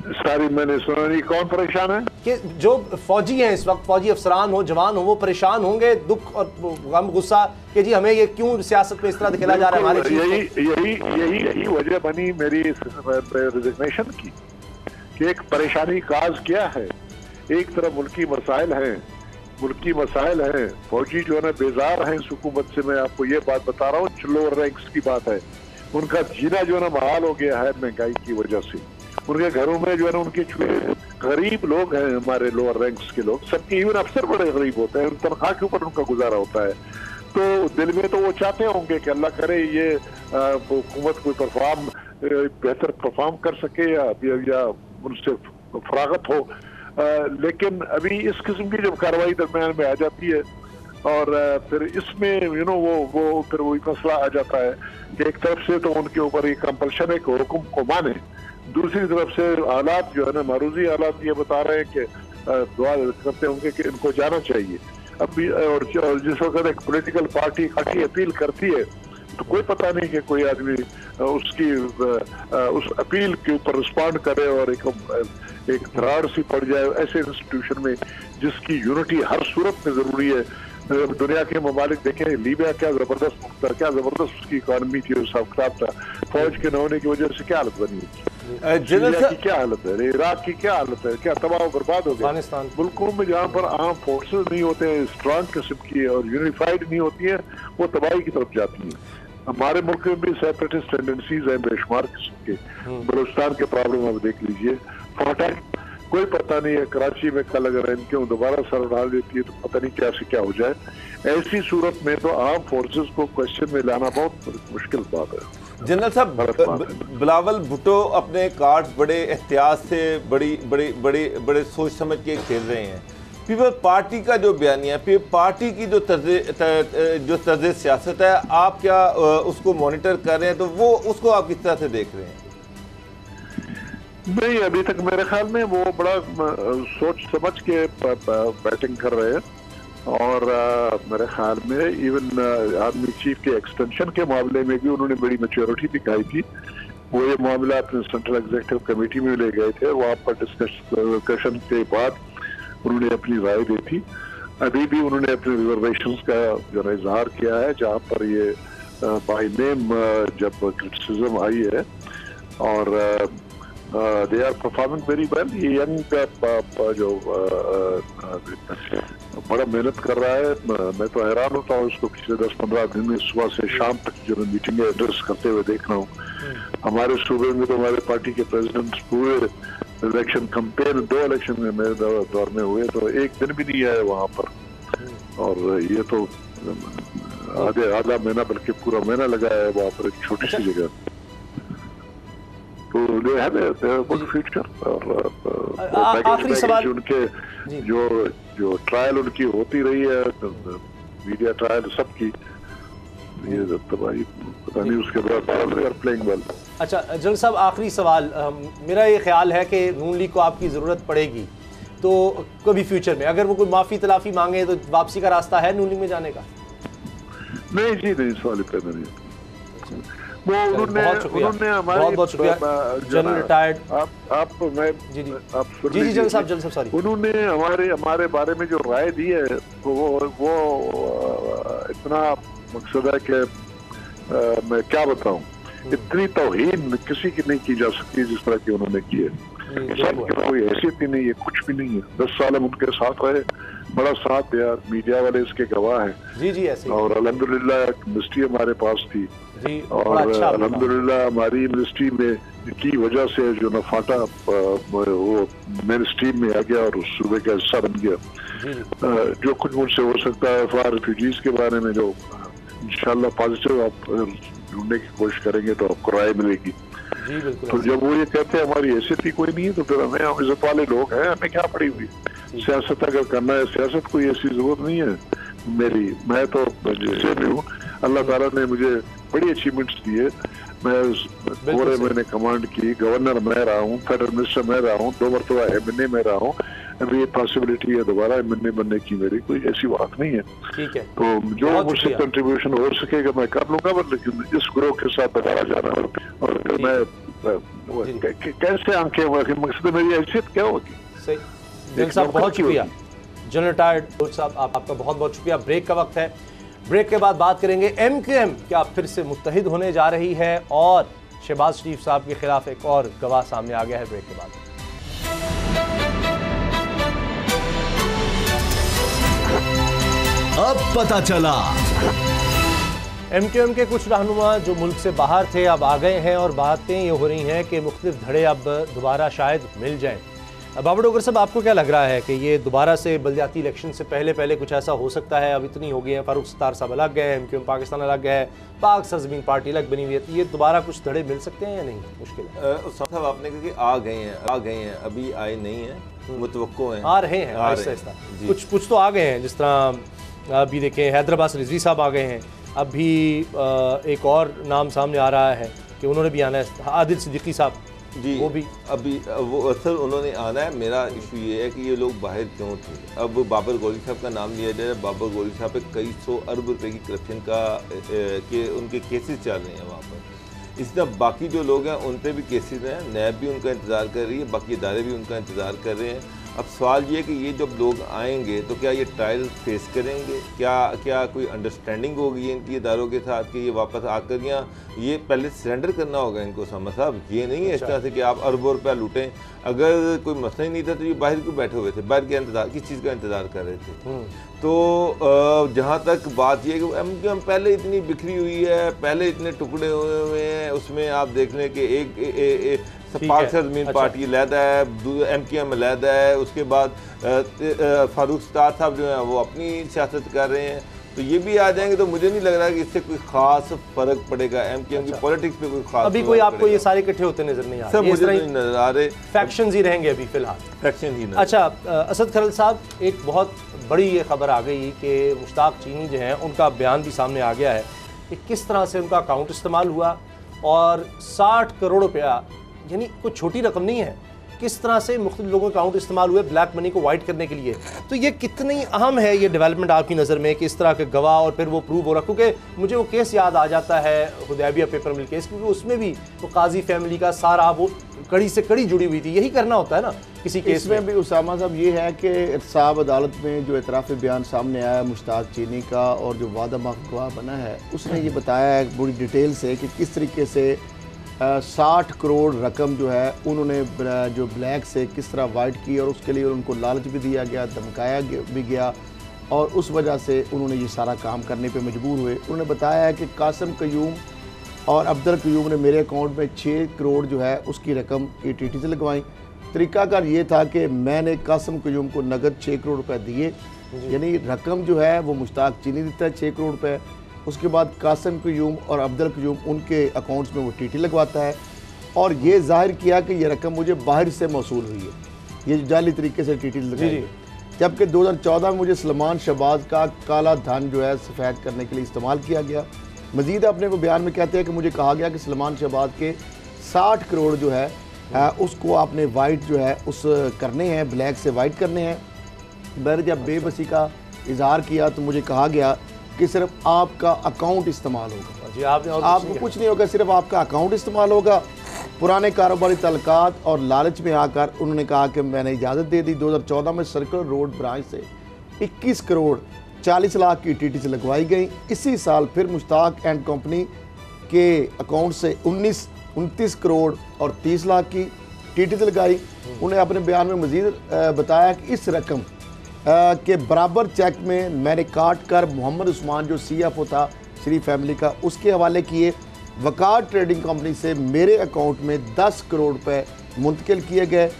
सारी मैंने सुना नहीं। कौन परेशान है? कि जो फौजी हैं इस वक्त, फौजी अफसरान हो, जवान हो, वो परेशान होंगे, दुख और गम गुस्सा कि जी हमें ये क्यों सियासत में इस तरह दिखेला जा रहा है हमारे। यही वजह बनी मेरी रिजिग्नेशन की कि एक परेशानी काज क्या है। एक तरफ मुल्की मसाइल हैं, फौजी जो है ना बेजार हैं इस हुकूमत से। मैं आपको ये बात बता रहा हूँ, लोअर रैंक्स की बात है। उनका जीना जो है ना महाल हो गया है महंगाई की वजह से। उनके घरों में जो है ना उनके गरीब लोग हैं, हमारे लोअर रैंक्स के लोग, सबके इवन अफसर बड़े गरीब होते हैं, तनख्वाह के ऊपर उनका गुजारा होता है। तो दिल में तो वो चाहते होंगे कि अल्लाह करे ये हुकूमत कोई बेहतर परफॉर्म कर सके या उनसे फरागत हो, लेकिन अभी इस किस्म की जब कार्रवाई दरम्यान में आ जाती है और फिर इसमें वो फिर वही मसला आ जाता है कि एक तरफ से तो उनके ऊपर ये कंपल्शन है कि हुक्म को माने, दूसरी तरफ से हालात जो है ना मारूजी हालात ये बता रहे हैं कि दुआ करते होंगे कि इनको जाना चाहिए। अभी और जिस वक्त एक पॉलिटिकल पार्टी इकट्ठी अपील करती है तो कोई पता नहीं कि कोई आदमी उस अपील के ऊपर रिस्पॉन्ड करे और एक दरार सी पड़ जाए ऐसे इंस्टीट्यूशन में जिसकी यूनिटी हर सूरत में जरूरी है। दुनिया के ममालिक देखें, लीबिया क्या जबरदस्त मुल्क था, क्या जबरदस्त उसकी इकॉनमी थी, उसका खिताब था, फौज के न होने की वजह से क्या हालत बनी, सीरिया की क्या हालत है, इराक की क्या हालत है, क्या तबाह बर्बाद हो गया। मुल्कों में जहाँ पर आर्म फोर्सेस नहीं होते हैं स्ट्रांग किस्म की और यूनिफाइड नहीं होती है, वो तबाही की तरफ जाती है। हमारे मुल्क में भी सेपरेटिस्ट टेंडेंसीज हैं बेशुमार किस्म के। बलूचिस्तान के प्रॉब्लम आप देख लीजिए, कोई पता नहीं है कराची में कल अगर इनके दोबारा सर डाल देती है तो पता नहीं क्या से क्या हो जाए। ऐसी सूरत में तो आर्म फोर्सेस को क्वेश्चन में लाना बहुत मुश्किल बात है। जनरल साहब, बिलावल भुट्टो अपने कार्ड्स बड़े एहतियात से बड़े सोच समझ के खेल रहे हैं। पीपल्स पार्टी का जो बयानिया, पार्टी की जो तर्ज सियासत है, आप क्या उसको मॉनिटर कर रहे हैं, तो वो उसको आप किस तरह से देख रहे हैं? नहीं, अभी तक मेरे ख्याल में वो बड़ा सोच समझ के बैटिंग कर रहे हैं और मेरे ख्याल में इवन आर्मी चीफ के एक्सटेंशन के मामले में भी उन्होंने बड़ी मैच्योरिटी दिखाई थी। वो ये मामला अपने सेंट्रल एग्जीक्यूटिव कमेटी में ले गए थे, वहाँ पर डिस्कशन के बाद उन्होंने अपनी राय दी थी। अभी भी उन्होंने अपने रिजर्वेशंस का जो इजहार किया है, जहाँ पर ये बाय नेम जब क्रिटिसिज्म आई है और they are performing very well. ये यंग जो बड़ा मेहनत कर रहा है, मैं तो हैरान होता हूँ इसको पिछले 10-15 दिन में सुबह से शाम तक जो मीटिंगें एड्रेस करते हुए देख रहा हूँ। हमारे सूबे में तो हमारे पार्टी के प्रेसिडेंट पूरे इलेक्शन कैंपेन 2 इलेक्शन में मेरे दौर में हुए तो एक दिन भी नहीं आए वहाँ पर, और ये तो आधा महीना बल्कि पूरा महीना लगाया है वहाँ पर एक छोटी सी जगह। तो गुड फ्यूचर और आखिरी सवाल, उनके जो ट्रायल उनकी होती रही है, मीडिया ट्रायल सबकी, ये तबाही पता नहीं उसके बाद प्लेइंग वेल। अच्छा जनरल साहब, आखिरी सवाल, मेरा ये ख्याल है कि नून लीग को आपकी ज़रूरत पड़ेगी तो कभी फ्यूचर में अगर वो कोई माफ़ी तलाफ़ी मांगे तो वापसी का रास्ता है नून लीग में जाने का? नहीं जी, नहीं, सवाल पे नहीं। वो उन्होंने हमारी बहुत शुक्रिया जनरल रिटायर्ड जी जनरल साहब सॉरी, उन्होंने हमारे बारे में जो राय दी है वो इतना मकसद है कि मैं क्या बताऊं, इतनी तौहीन किसी की नहीं की जा सकती जिस तरह की उन्होंने की है। कोई हैसियत ही नहीं है, कुछ भी नहीं है। 10 साल हम उनके साथ रहे, बड़ा साथ दिया, मीडिया वाले इसके गवाह हैं। जी ऐसे और अल्हम्दुलिल्लाह मिनिस्ट्री हमारे पास थी और अल्हम्दुलिल्लाह हमारी मिनिस्ट्री में की वजह से जो नफाटा वो मेन स्ट्रीम में आ गया और उस सूबे का हिस्सा बन गया। जो कुछ मुझसे हो सकता है फॉर रिफ्यूजीज के बारे में जो इंशाल्लाह पॉजिटिव आप ढूंढने की कोशिश करेंगे तो आपको राय मिलेगी। तो जब वो ये कहते हैं हमारी हैसियत ही कोई नहीं है तो फिर हमें, हम इज्जत वाले लोग हैं, हमें क्या पड़ी हुई सियासत अगर करना है। सियासत कोई ऐसी जरूरत नहीं है मेरी, मैं तो जैसे भी हूँ, अल्लाह ताला ने मुझे बड़ी अचीवमेंट्स दी है। मैं पूरे मैंने कमांड की, गवर्नर मैं रहा हूँ, फेडरल मिनिस्टर मैं रहा हूँ, 2 मरतबा MNA में रहा हूँ। अभी ये पॉसिबिलिटी है दोबारा MNA बनने की, मेरी कोई ऐसी बात नहीं है। ठीक है, तो जो मुझसे कंट्रीब्यूशन हो सकेगा मैं कर लूंगा, लेकिन इस ग्रोह के साथ बताया जा रहा है और मैं कैसे आंखें, मकसद मेरी हैसियत क्या होगी। जनरल साहब बहुत शुक्रिया, जनरल रिटायर्ड साहब आपका बहुत बहुत शुक्रिया। ब्रेक का वक्त है, ब्रेक के बाद बात करेंगे MKM क्या फिर से मुत्तहिद होने जा रही है और शहबाज शरीफ साहब के खिलाफ एक और गवाह सामने आ गया है। ब्रेक के बाद अब पता चला MQM के कुछ रहनुमा जो मुल्क से बाहर थे अब आ गए हैं और बातें ये हो रही हैं कि मुख्तलिफ धड़े अब दोबारा शायद मिल जाएं। बाबर डोगर साहब, आपको क्या लग रहा है कि ये दोबारा से बल्दियाती इलेक्शन से पहले कुछ ऐसा हो सकता है? अब इतनी हो गई है, फारूक सत्तार साहब अलग गए, MQM पाकिस्तान अलग गए, पाक सरजमीन पार्टी अलग बनी हुई है, तो ये दोबारा कुछ धड़े मिल सकते हैं या नहीं? मुश्किल है। साहब आपने कहा कि आ गए हैं, अभी आए नहीं हैं, मुतवक्को हैं, आ रहे हैं आहिस्ता आहिस्ता, कुछ तो आ गए हैं। जिस तरह अभी देखें हैदराबाद से रिजवी साहब आ गए हैं, अभी एक और नाम सामने आ रहा है कि उन्होंने भी आना है, आदिल सिद्दीकी साहब जी, वो भी अभी वो असल उन्होंने आना है। मेरा इशू ये है कि ये लोग बाहर क्यों थे। अब बाबर गोली साहब का नाम लिया जाए, बाबर गोली साहब पे कई 100 अरब रुपए की करप्शन का के उनके केसेस चल रहे हैं वहाँ पर। इस तरह बाकी जो लोग हैं उन पे भी केसेस हैं, नैब भी उनका इंतज़ार कर रही है, बाकी इदारे भी उनका इंतज़ार कर रहे हैं। अब सवाल ये है कि ये जब लोग आएंगे तो क्या ये ट्रायल फेस करेंगे, क्या कोई अंडरस्टैंडिंग होगी इनकी इदारों के साथ कि ये वापस आकर, या ये पहले सरेंडर करना होगा इनको? सामा साहब, ये नहीं है इस तरह से कि आप अरबों रुपया लूटें। अगर कोई मसला ही नहीं था तो ये बाहर क्यों बैठे हुए थे, बाहर के इंतजार किस चीज़ का इंतज़ार कर रहे थे? तो जहाँ तक बात ये कि हम पहले इतनी बिखरी हुई है, पहले इतने टुकड़े हुए हैं, उसमें आप देख लें कि एक पाक सरजमीन पार्टी लहदा है, MQM लहदा है, उसके बाद फारूक सत्तार साहब जो हैं वो अपनी सियासत कर रहे हैं, तो ये भी आ जाएंगे। तो मुझे नहीं लग रहा कि इससे कोई खास फर्क पड़ेगा MQM की पॉलिटिक्स पे, कोई खास अभी कोई आपको ये सारे इकट्ठे होते नजर नहीं आ रहे? सब मुझे नहीं नजर आ रहे, फैक्शंस ही रहेंगे अभी फिलहाल, फैक्शन ही। अच्छा असद खरल साहब, एक बहुत बड़ी ये खबर आ गई कि मुश्ताक चीनी जो हैं उनका बयान भी सामने आ गया है कि किस तरह से उनका अकाउंट इस्तेमाल हुआ, और 60 करोड़ रुपया, यानी कोई छोटी रकम नहीं है, किस तरह से मुख्तलिफ लोगों के अकाउंट इस्तेमाल हुए ब्लैक मनी को वाइट करने के लिए। तो ये कितनी अहम है ये डेवलपमेंट आपकी नज़र में कि इस तरह के गवाह और फिर वो प्रूव हो रहा? क्योंकि मुझे वो केस याद आ जाता है हुदैबिया पेपर मिल केस, क्योंकि उसमें भी वो काजी फैमिली का सारा वो कड़ी से कड़ी जुड़ी हुई थी। यही करना होता है ना किसी केस में भी। उसामा साहब, ये है कि एहतसाब अदालत में जो एतराफ़ बयान सामने आया मुश्ताक चीनी का और जो वादा माफ़ गवाह बना है, उसने ये बताया है बड़ी डिटेल से कि किस तरीके से 60 करोड़ रकम जो है उन्होंने जो ब्लैक से किस तरह वाइट की, और उसके लिए उनको लालच भी दिया गया, धमकाया भी गया, और उस वजह से उन्होंने ये सारा काम करने पे मजबूर हुए। उन्होंने बताया है कि कासिम कयूम और अब्दुल कयूम ने मेरे अकाउंट में 6 करोड़ जो है उसकी रकम की TT से लगवाई। तरीक़ाकार ये था कि मैंने कासिम कयूम को नगद 6 करोड़ रुपये दिए, यानी रकम जो है वो मुश्ताक चीनी देता है 6 करोड़ रुपये। उसके बाद कासिम कयूम और अब्दुल कयूम उनके अकाउंट्स में वो TT लगवाता है, और ये जाहिर किया कि ये रकम मुझे बाहर से मौसूल हुई है, ये जाली तरीके से TT लगाई। जबकि 2014 में मुझे सलमान शहबाज का काला धन जो है सफ़ेद करने के लिए इस्तेमाल किया गया। मजीद अपने वो बयान में कहते हैं कि मुझे कहा गया कि सलमान शहबाज के 60 करोड़ जो है उसको आपने वाइट जो है उस करने हैं, ब्लैक से वाइट करने हैं। मैंने जब बेबसी का इजहार किया तो मुझे कहा गया कि सिर्फ आपका अकाउंट इस्तेमाल होगा जी, आपको कुछ नहीं होगा, सिर्फ आपका अकाउंट इस्तेमाल होगा। पुराने कारोबारी तल्लुकात और लालच में आकर उन्होंने कहा कि मैंने इजाज़त दे दी। 2014 में सर्कुलर रोड ब्रांच से 21 करोड़ 40 लाख की TT से लगवाई गई। इसी साल फिर मुश्ताक एंड कंपनी के अकाउंट से 29 करोड़ और 30 लाख की TT से लगाई। उन्हें अपने बयान में मजीद बताया कि इस रकम के बराबर चेक में मैंने काट कर मोहम्मद उस्मान जो CFO था श्री फैमिली का, उसके हवाले किए। वकार ट्रेडिंग कंपनी से मेरे अकाउंट में 10 करोड़ रुपए मुंतकिल किए गए।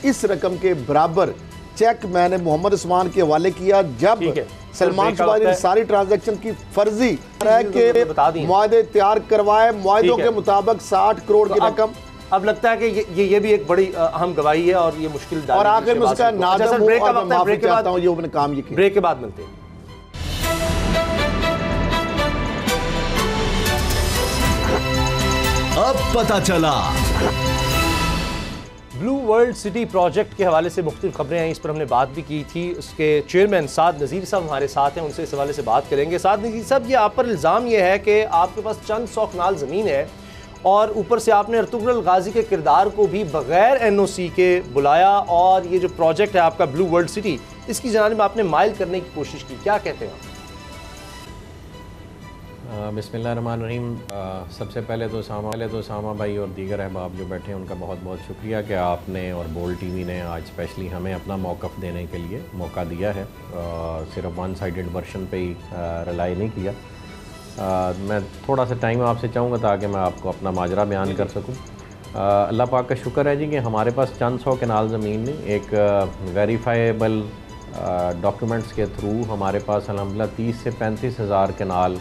इस रकम के बराबर चेक मैंने मोहम्मद उस्मान के हवाले किया। जब सलमान शहबाज ने सारी ट्रांजैक्शन की फर्जी के मुआहदे तैयार करवाए, मुआहदों के मुताबिक 60 करोड़ की रकम। अब लगता है कि ये भी एक बड़ी अहम गवाही है और ये मुश्किल और आखिर में उसका नादम ब्रेक के बाद हूं, ये अपने काम ये किया। ब्रेक के बाद मिलते हैं। अब पता चला ब्लू वर्ल्ड सिटी प्रोजेक्ट के हवाले से मुख्तलिफ खबरें हैं, इस पर हमने बात भी की थी। उसके चेयरमैन साद नज़ीर साहब हमारे साथ हैं, उनसे इस हवाले से बात करेंगे। साद नज़ीर साहब, ये आप पर इल्ज़ाम ये है कि आपके पास चंद 100 कनाल ज़मीन है और ऊपर से आपने अर्तुगरुल गाजी के किरदार को भी बगैर NOC के बुलाया, और ये जो प्रोजेक्ट है आपका ब्लू वर्ल्ड सिटी, इसकी जानिब आपने माइल करने की कोशिश की। क्या कहते हैं आप? बिस्मिल्लाहिर्रहमानिर्रहीम। सबसे पहले तो सामा भाई और दीगर अहबाब जो बैठे हैं उनका बहुत बहुत शुक्रिया कि आपने और बोल TV ने आज स्पेशली हमें अपना मौक़िफ़ देने के लिए मौका दिया है। सिर्फ वन साइडेड वर्शन पे ही रिलाई नहीं किया। मैं थोड़ा सा टाइम आपसे चाहूँगा ताकि मैं आपको अपना माजरा बयान कर सकूँ। अल्लाह पाक का शुक्र है जी कि हमारे पास चंद सौ कनाल ज़मीन नहीं, एक वेरीफाइबल डॉक्यूमेंट्स के थ्रू हमारे पास अल्हम्दुलिल्लाह 30 से 35 हज़ार कनाल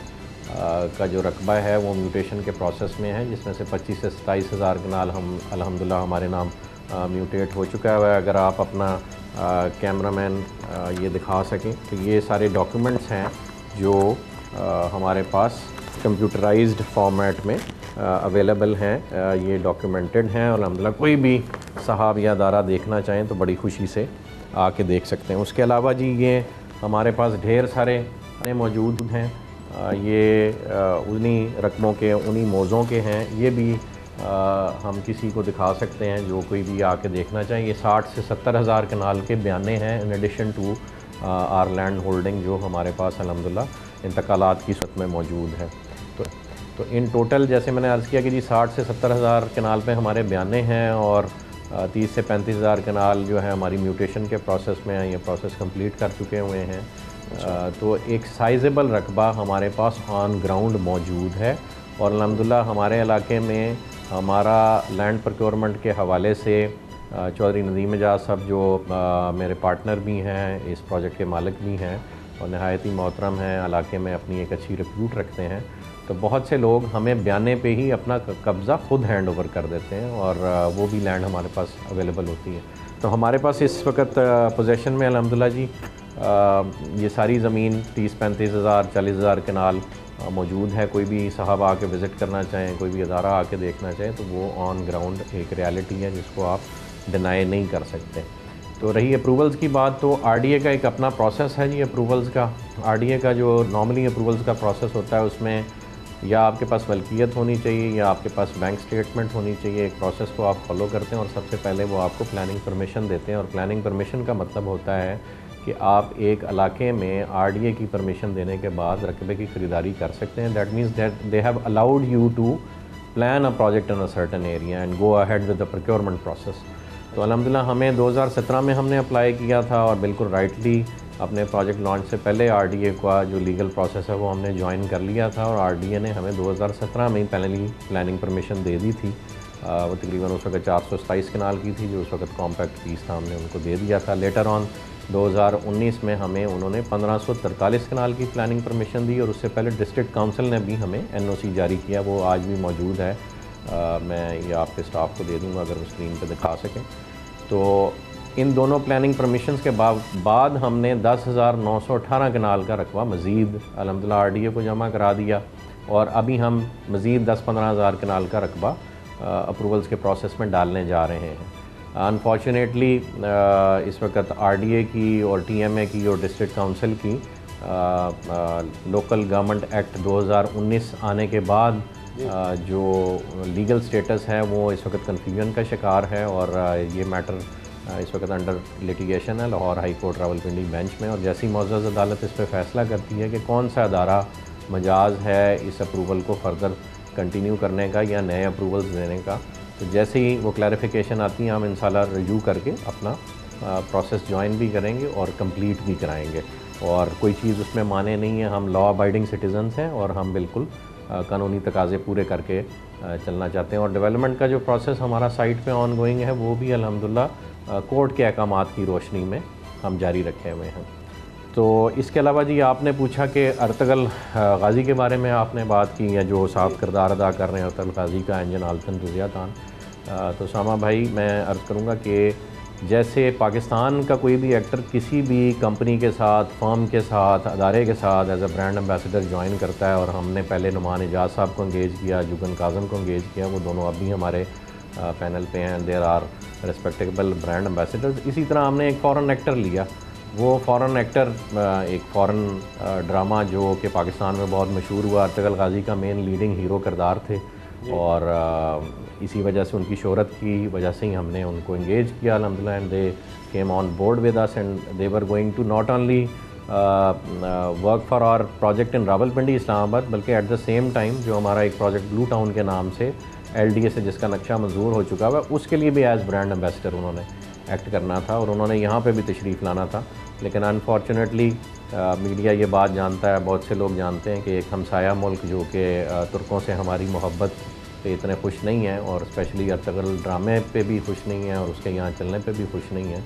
का जो रकबा है वो म्यूटेशन के प्रोसेस में है, जिसमें से 25 से 27 हज़ार कनाल हम अल्हम्दुलिल्लाह हमारे नाम म्यूटेट हो चुका है। अगर आप अपना कैमरामैन ये दिखा सकें तो ये सारे डॉक्यूमेंट्स हैं जो हमारे पास कंप्यूटराइज्ड फॉर्मेट में अवेलेबल हैं, ये डॉक्यूमेंटेड हैं और अल्हम्दुलिल्लाह कोई भी साहब या अदारा देखना चाहें तो बड़ी खुशी से आके देख सकते हैं। उसके अलावा जी ये हमारे पास ढेर सारे मौजूद हैं, ये उन्हीं रकमों के उन्हीं मौज़ों के हैं, ये भी हम किसी को दिखा सकते हैं जो कोई भी आके देखना चाहें। ये 60 से 70 हज़ार कनाल के बयाने हैं in addition to our land holding जो हमारे पास अल्हम्दुलिल्लाह इंतकालात की सूरत में मौजूद है। तो इन टोटल जैसे मैंने अर्ज़ किया कि जी 60 से 70 हज़ार कनाल पे हमारे बयाने हैं और 30 से 35 हज़ार कनाल जो है हमारी म्यूटेशन के प्रोसेस में है, ये प्रोसेस कंप्लीट कर चुके हुए हैं। तो एक साइजेबल रकबा हमारे पास ऑन ग्राउंड मौजूद है और अल्हम्दुलिल्लाह हमारे इलाके में हमारा लैंड प्रोक्योरमेंट के हवाले से चौधरी नदीम एजाज साहब जो मेरे पार्टनर भी हैं, इस प्रोजेक्ट के मालिक भी हैं और नहायत ही मोहतरम हैं, इलाके में अपनी एक अच्छी रिप्यूट रखते हैं। तो बहुत से लोग हमें बयाने पे ही अपना कब्ज़ा ख़ुद हैंड ओवर कर देते हैं और वो भी लैंड हमारे पास अवेलेबल होती है। तो हमारे पास इस वक्त पोजेशन में अल्हम्दुलिल्लाह जी ये सारी ज़मीन 30-35 हज़ार 40 हज़ार कनाल मौजूद है। कोई भी साहब आके विज़िट करना चाहें, कोई भी अदारा आके देखना चाहें तो वो ऑन ग्राउंड एक रियलिटी है जिसको आप डिनाई नहीं कर सकते। तो रही अप्रूवल्स की बात, तो आरडीए का एक अपना प्रोसेस है जी अप्रूवल्स का। आरडीए का जो नॉर्मली अप्रूवल्स का प्रोसेस होता है उसमें या आपके पास मलकियत होनी चाहिए या आपके पास बैंक स्टेटमेंट होनी चाहिए। एक प्रोसेस को आप फॉलो करते हैं और सबसे पहले वो आपको प्लानिंग परमिशन देते हैं और प्लानिंग परमिशन का मतलब होता है कि आप एक इलाके में आरडीए की परमिशन देने के बाद रकबे की ख़रीदारी कर सकते हैं। That means that they have allowed you to plan a project in a certain area and go ahead with the procurement process. तो अल्हम्दुलिल्लाह हमें 2017 में हमने अप्लाई किया था और बिल्कुल राइटली अपने प्रोजेक्ट लॉन्च से पहले आरडीए का जो लीगल प्रोसेस है वो हमने ज्वाइन कर लिया था और आरडीए ने हमें 2017 में ही पहले प्लानिंग परमिशन दे दी थी। वो तकरीबन उस वक्त 427 कनाल की थी जो उस वक्त कॉम्पैक्ट पीस था, हमने उनको दे दिया था। लेटर ऑन 2019 में हमें उन्होंने 1543 कनाल की प्लानिंग परमिशन दी और उससे पहले डिस्ट्रिक्ट काउंसिल ने भी हमें एनओसी जारी किया, वो आज भी मौजूद है। मैं ये आपके स्टाफ को दे दूँगा अगर वो स्क्रीन पर दिखा सकें। तो इन दोनों प्लानिंग परमिशंस के बाद हमने 10,918 कनाल का रकबा मज़ीद अल्हम्दुलिल्लाह आरडीए को जमा करा दिया और अभी हम मज़ीद 10-15 हज़ार कनाल का रकबा अप्रूवल्स के प्रोसेस में डालने जा रहे हैं। अनफॉर्चुनेटली इस वक्त आरडीए की और टीएमए की और डिस्ट्रिक्ट काउंसिल की लोकल गवर्नमेंट एक्ट 2019 आने के बाद जो लीगल स्टेटस है वो इस वक्त कन्फ्यूजन का शिकार है और ये मैटर इस वक्त अंडर लिटिगेशन है Lahore high court Rawalpindi bench में। और जैसी मौजूदा अदालत इस पर फैसला करती है कि कौन सा अदारा मजाज है इस अप्रूवल को फर्दर कंटिन्यू करने का या नए अप्रूवल्स देने का, तो जैसे ही वो क्लैरिफिकेशन आती है हम इंशाल्लाह रिव्यू करके अपना प्रोसेस ज्वाइन भी करेंगे और कंप्लीट भी कराएंगे। और कोई चीज़ उसमें माने नहीं है, हम लॉ अबाइडिंग सिटीजन्स हैं और हम बिल्कुल कानूनी तकाज़े पूरे करके चलना चाहते हैं। और डेवलपमेंट का जो प्रोसेस हमारा साइट पे ऑन गोइंग है वो भी अल्हम्दुलिल्लाह कोर्ट के अहकामात की रोशनी में हम जारी रखे हुए हैं। तो इसके अलावा जी आपने पूछा कि अर्तगल गाज़ी के बारे में आपने बात की या जो साफ किरदार अदा कर रहे हैं अर्तगल गाज़ी का इंजन आलतन तुजियातान। तो सामा भाई मैं अर्ज़ करूँगा कि जैसे पाकिस्तान का कोई भी एक्टर किसी भी कंपनी के साथ, फर्म के साथ, अदारे के साथ as a brand ambassador join करता है और हमने पहले नुमान एजाज साहब को इंगेज किया, जुगन काज़म को इंगेज किया, वो दोनों अभी हमारे पैनल पे हैं, there are respectable brand ambassadors. इसी तरह हमने एक फ़ॉरेन एक्टर लिया, वो फ़ॉरेन एक्टर एक फ़ॉरेन ड्रामा जो कि पाकिस्तान में बहुत मशहूर हुआ, अर्तगल गाज़ी का मेन लीडिंग हीरो किरदार थे और इसी वजह से उनकी शोहरत की वजह से ही हमने उनको इंगेज किया अल्हम्दुलिल्लाह and they came on board with us and they were going to not only work for our project in Rawalpindi Islamabad, बल्कि एट द सेम टाइम जो हमारा एक प्रोजेक्ट ब्लू टाउन के नाम से LDA से जिसका नक्शा मंजूर हो चुका हुआ उसके लिए भी एज़ ब्रांड एम्बेसडर उन्होंने एक्ट करना था और उन्होंने यहाँ पे भी तशरीफ़ लाना था। लेकिन अनफॉर्चुनेटली मीडिया ये बात जानता है, बहुत से लोग जानते हैं कि एक हमसाया मुल्क जो कि तुर्कों से हमारी मोहब्बत पे इतने खुश नहीं हैं और स्पेशली अर्तगरल ड्रामे पे भी खुश नहीं हैं और उसके यहाँ चलने पे भी खुश नहीं हैं,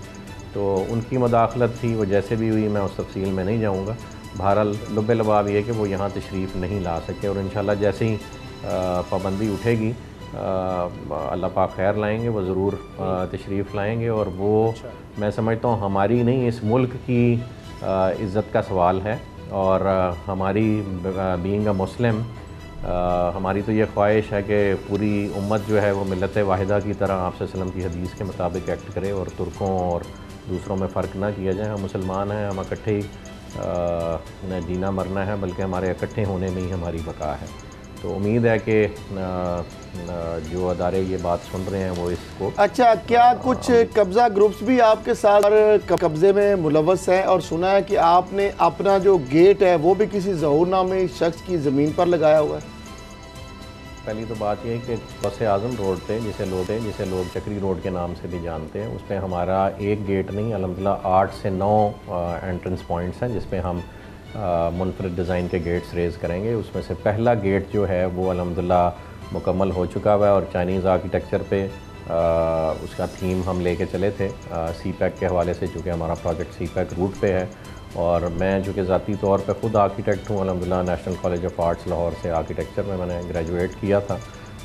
तो उनकी मुदाखलत थी, वो जैसे भी हुई, मैं उस तफसील में नहीं जाऊँगा। बहरहाल लुब्बे लबाब ये कि वो यहाँ तशरीफ़ नहीं ला सके और इंशाल्लाह जैसे ही पाबंदी उठेगी अल्लाह पाक खैर लाएंगे, वो ज़रूर तशरीफ़ लाएंगे और वो मैं समझता हूँ हमारी नहीं इस मुल्क की इज़्ज़त का सवाल है। और हमारी बीइंग अ मुस्लिम हमारी तो ये ख्वाहिश है कि पूरी उम्मत जो है वो मिल्लत वाहिदा की तरह आप सल्लम की हदीस के मुताबिक एक्ट करे और तुर्कों और दूसरों में फ़र्क ना किया जाए। हम मुसलमान हैं, हम इकट्ठे ही न जीना मरना है, बल्कि हमारे इकट्ठे होने में ही हमारी बका है। तो उम्मीद है कि जो अदारे ये बात सुन रहे हैं वो इसको। अच्छा, क्या कुछ कब्ज़ा ग्रुप्स भी आपके साथ कब्ज़े में मुलव्वस हैं? और सुना है कि आपने अपना जो गेट है वो भी किसी ज़हूरनामे शख्स की ज़मीन पर लगाया हुआ है। पहली तो बात यह है कि बस आज़म रोड पे जिसे लोग चक्री रोड के नाम से भी जानते हैं, उस पर हमारा एक गेट नहीं अल्हम्दुलिल्लाह 8 से 9 एंट्रेंस पॉइंट्स हैं जिस पे हम मुनफरिद डिज़ाइन के गेट्स रेज़ करेंगे। उसमें से पहला गेट जो है वो अल्हम्दुलिल्लाह मुकम्मल हो चुका हुआ है और चाइनीज़ आर्किटेक्चर पे उसका थीम हम लेके चले थे सी पैक के हवाले से, चूँकि हमारा प्रोजेक्ट सी पैक रूट पे है और मैं चूँकि ज़ाती तौर पे ख़ुद आर्किटेक्ट हूँ, अल्हम्दुलिल्लाह national college of arts Lahore से आर्किटेक्चर में मैंने ग्रेजुएट किया था,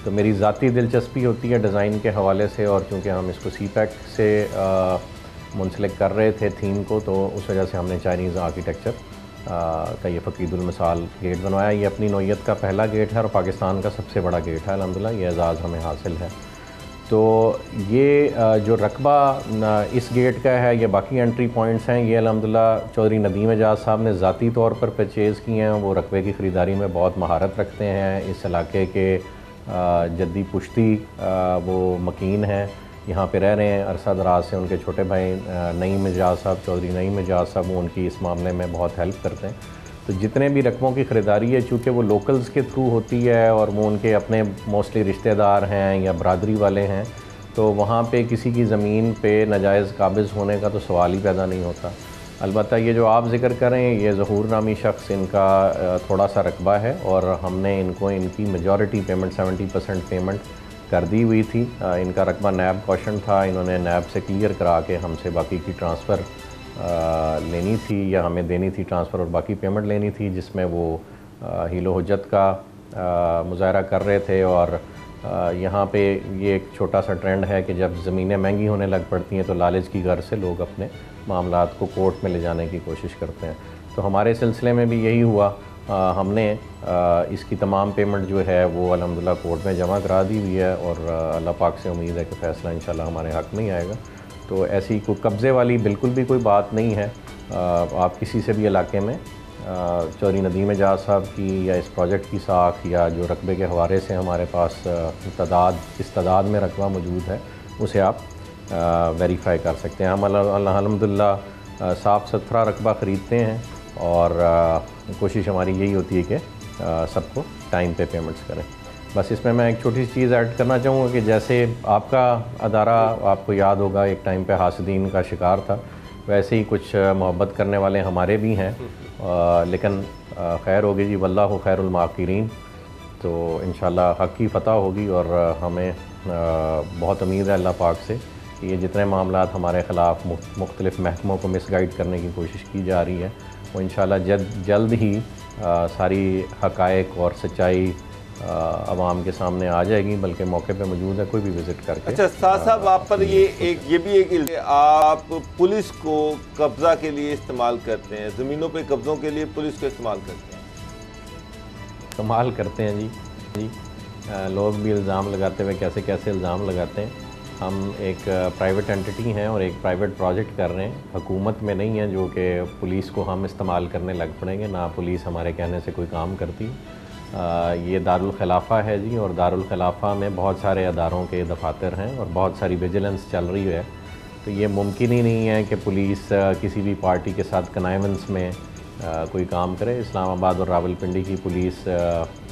तो मेरी ज़ाती दिलचस्पी होती है डिज़ाइन के हवाले से। और चूँकि हम इसको सी पैक से मुंसलिक कर रहे थे थीम को, तो उस वजह से हमने चाइनीज़ आर्किटेक्चर का ये फ़कीदुल मिसाल गेट बनवाया। ये अपनी नौइयत का पहला गेट है और पाकिस्तान का सबसे बड़ा गेट है अल्हम्दुलिल्लाह, ये एज़ाज़ हमें हासिल है। तो ये जो रकबा इस गेट का है, ये बाकी एंट्री पॉइंट्स हैं, ये अल्हम्दुलिल्लाह चौधरी नदीम एजाज साहब ने ज़ाती तौर पर परचेज़ किए हैं। वो रकबे की ख़रीदारी में बहुत महारत रखते हैं, इस इलाके के जद्दी पुश्ती वो मकीन हैं, यहाँ पे रह रहे हैं अरसा दराज से। उनके छोटे भाई नईम एजाज साहब, चौधरी नईम एजाज साहब, वो उनकी इस मामले में बहुत हेल्प करते हैं। तो जितने भी रकबों की ख़रीदारी है, चूँकि वो लोकल्स के थ्रू होती है और वो उनके अपने मोस्टली रिश्तेदार हैं या बरादरी वाले हैं, तो वहाँ पे किसी की ज़मीन पे नाजायज़ काबिज़ होने का तो सवाल ही पैदा नहीं होता। अलबत्ता ये जो आप ज़िक्र करें, ये ज़हूर नामी शख्स, इनका थोड़ा सा रकबा है और हमने इनको इनकी मेजॉरिटी पेमेंट 70% पेमेंट कर दी हुई थी। इनका रकबा नैब कॉशन था, इन्होंने नैब से क्लियर करा के हमसे बाकी की ट्रांसफ़र लेनी थी या हमें देनी थी ट्रांसफ़र और बाकी पेमेंट लेनी थी, जिसमें वो हीलो हुज्जत का मुज़ाहरा कर रहे थे। और यहाँ पे ये एक छोटा सा ट्रेंड है कि जब ज़मीनें महंगी होने लग पड़ती हैं तो लालच की गर्ज से लोग अपने मामलात को कोर्ट में ले जाने की कोशिश करते हैं। तो हमारे सिलसिले में भी यही हुआ, हमने इसकी तमाम पेमेंट जो है वो अल्हम्दुलिल्लाह कोर्ट में जमा करा दी हुई है और अल्लाह पाक से उम्मीद है कि फ़ैसला इंशाल्लाह हमारे हक़ में ही आएगा। तो ऐसी कोई कब्ज़े वाली बिल्कुल भी कोई बात नहीं है। आप किसी से भी इलाके में चौधरी नदीम एजाज साहब की या इस प्रोजेक्ट की साख या जो रकबे के हवाले से हमारे पास किस तादाद में रकबा मौजूद है उसे आप वेरीफ़ाई कर सकते हैं। हम अल्हम्दुलिल्लाह साफ़ सुथरा रकबा ख़रीदते हैं और कोशिश हमारी यही होती है कि सबको टाइम पे पेमेंट्स करें। बस इसमें मैं एक छोटी सी चीज़ ऐड करना चाहूँगा कि जैसे आपका अदारा, आपको याद होगा, एक टाइम पे हासिदीन का शिकार था, वैसे ही कुछ मोहब्बत करने वाले हमारे भी हैं, लेकिन खैर होगी जी, वल्लाहु खैरुल माकिरीन। तो इंशाल्लाह हक़ की फ़तह होगी और हमें बहुत उम्मीद है अल्लाह पाक से कि ये जितने मामलात हमारे ख़िलाफ़ मुख्तलिफ़ महकमों को मिसगाइड करने की कोशिश की जा रही है, वो इंशाल्लाह जल्द ही सारी हक़ाइक़ और सच्चाई आवाम के सामने आ जाएगी, बल्कि मौके पे मौजूद है, कोई भी विज़िट करके। अच्छा साद साहब, आप पर ये भी एक आप पुलिस को कब्ज़ा के लिए इस्तेमाल करते हैं, ज़मीनों पे कब्ज़ों के लिए पुलिस को इस्तेमाल करते हैं। कमाल करते हैं जी। लोग भी इल्ज़ाम लगाते हुए कैसे कैसे इल्ज़ाम लगाते हैं। हम एक प्राइवेट एंटिटी हैं और एक प्राइवेट प्रोजेक्ट कर रहे हैं, हुकूमत में नहीं है जो कि पुलिस को हम इस्तेमाल करने लग पड़ेंगे, ना पुलिस हमारे कहने से कोई काम करती। ये दारुल खिलाफा है जी, और दारुल खिलाफा में बहुत सारे अदारों के दफातर हैं और बहुत सारी विजिलेंस चल रही है। तो ये मुमकिन ही नहीं है कि पुलिस किसी भी पार्टी के साथ कनाइवेंस में कोई काम करे। इस्लामाबाद और रावलपिंडी की पुलिस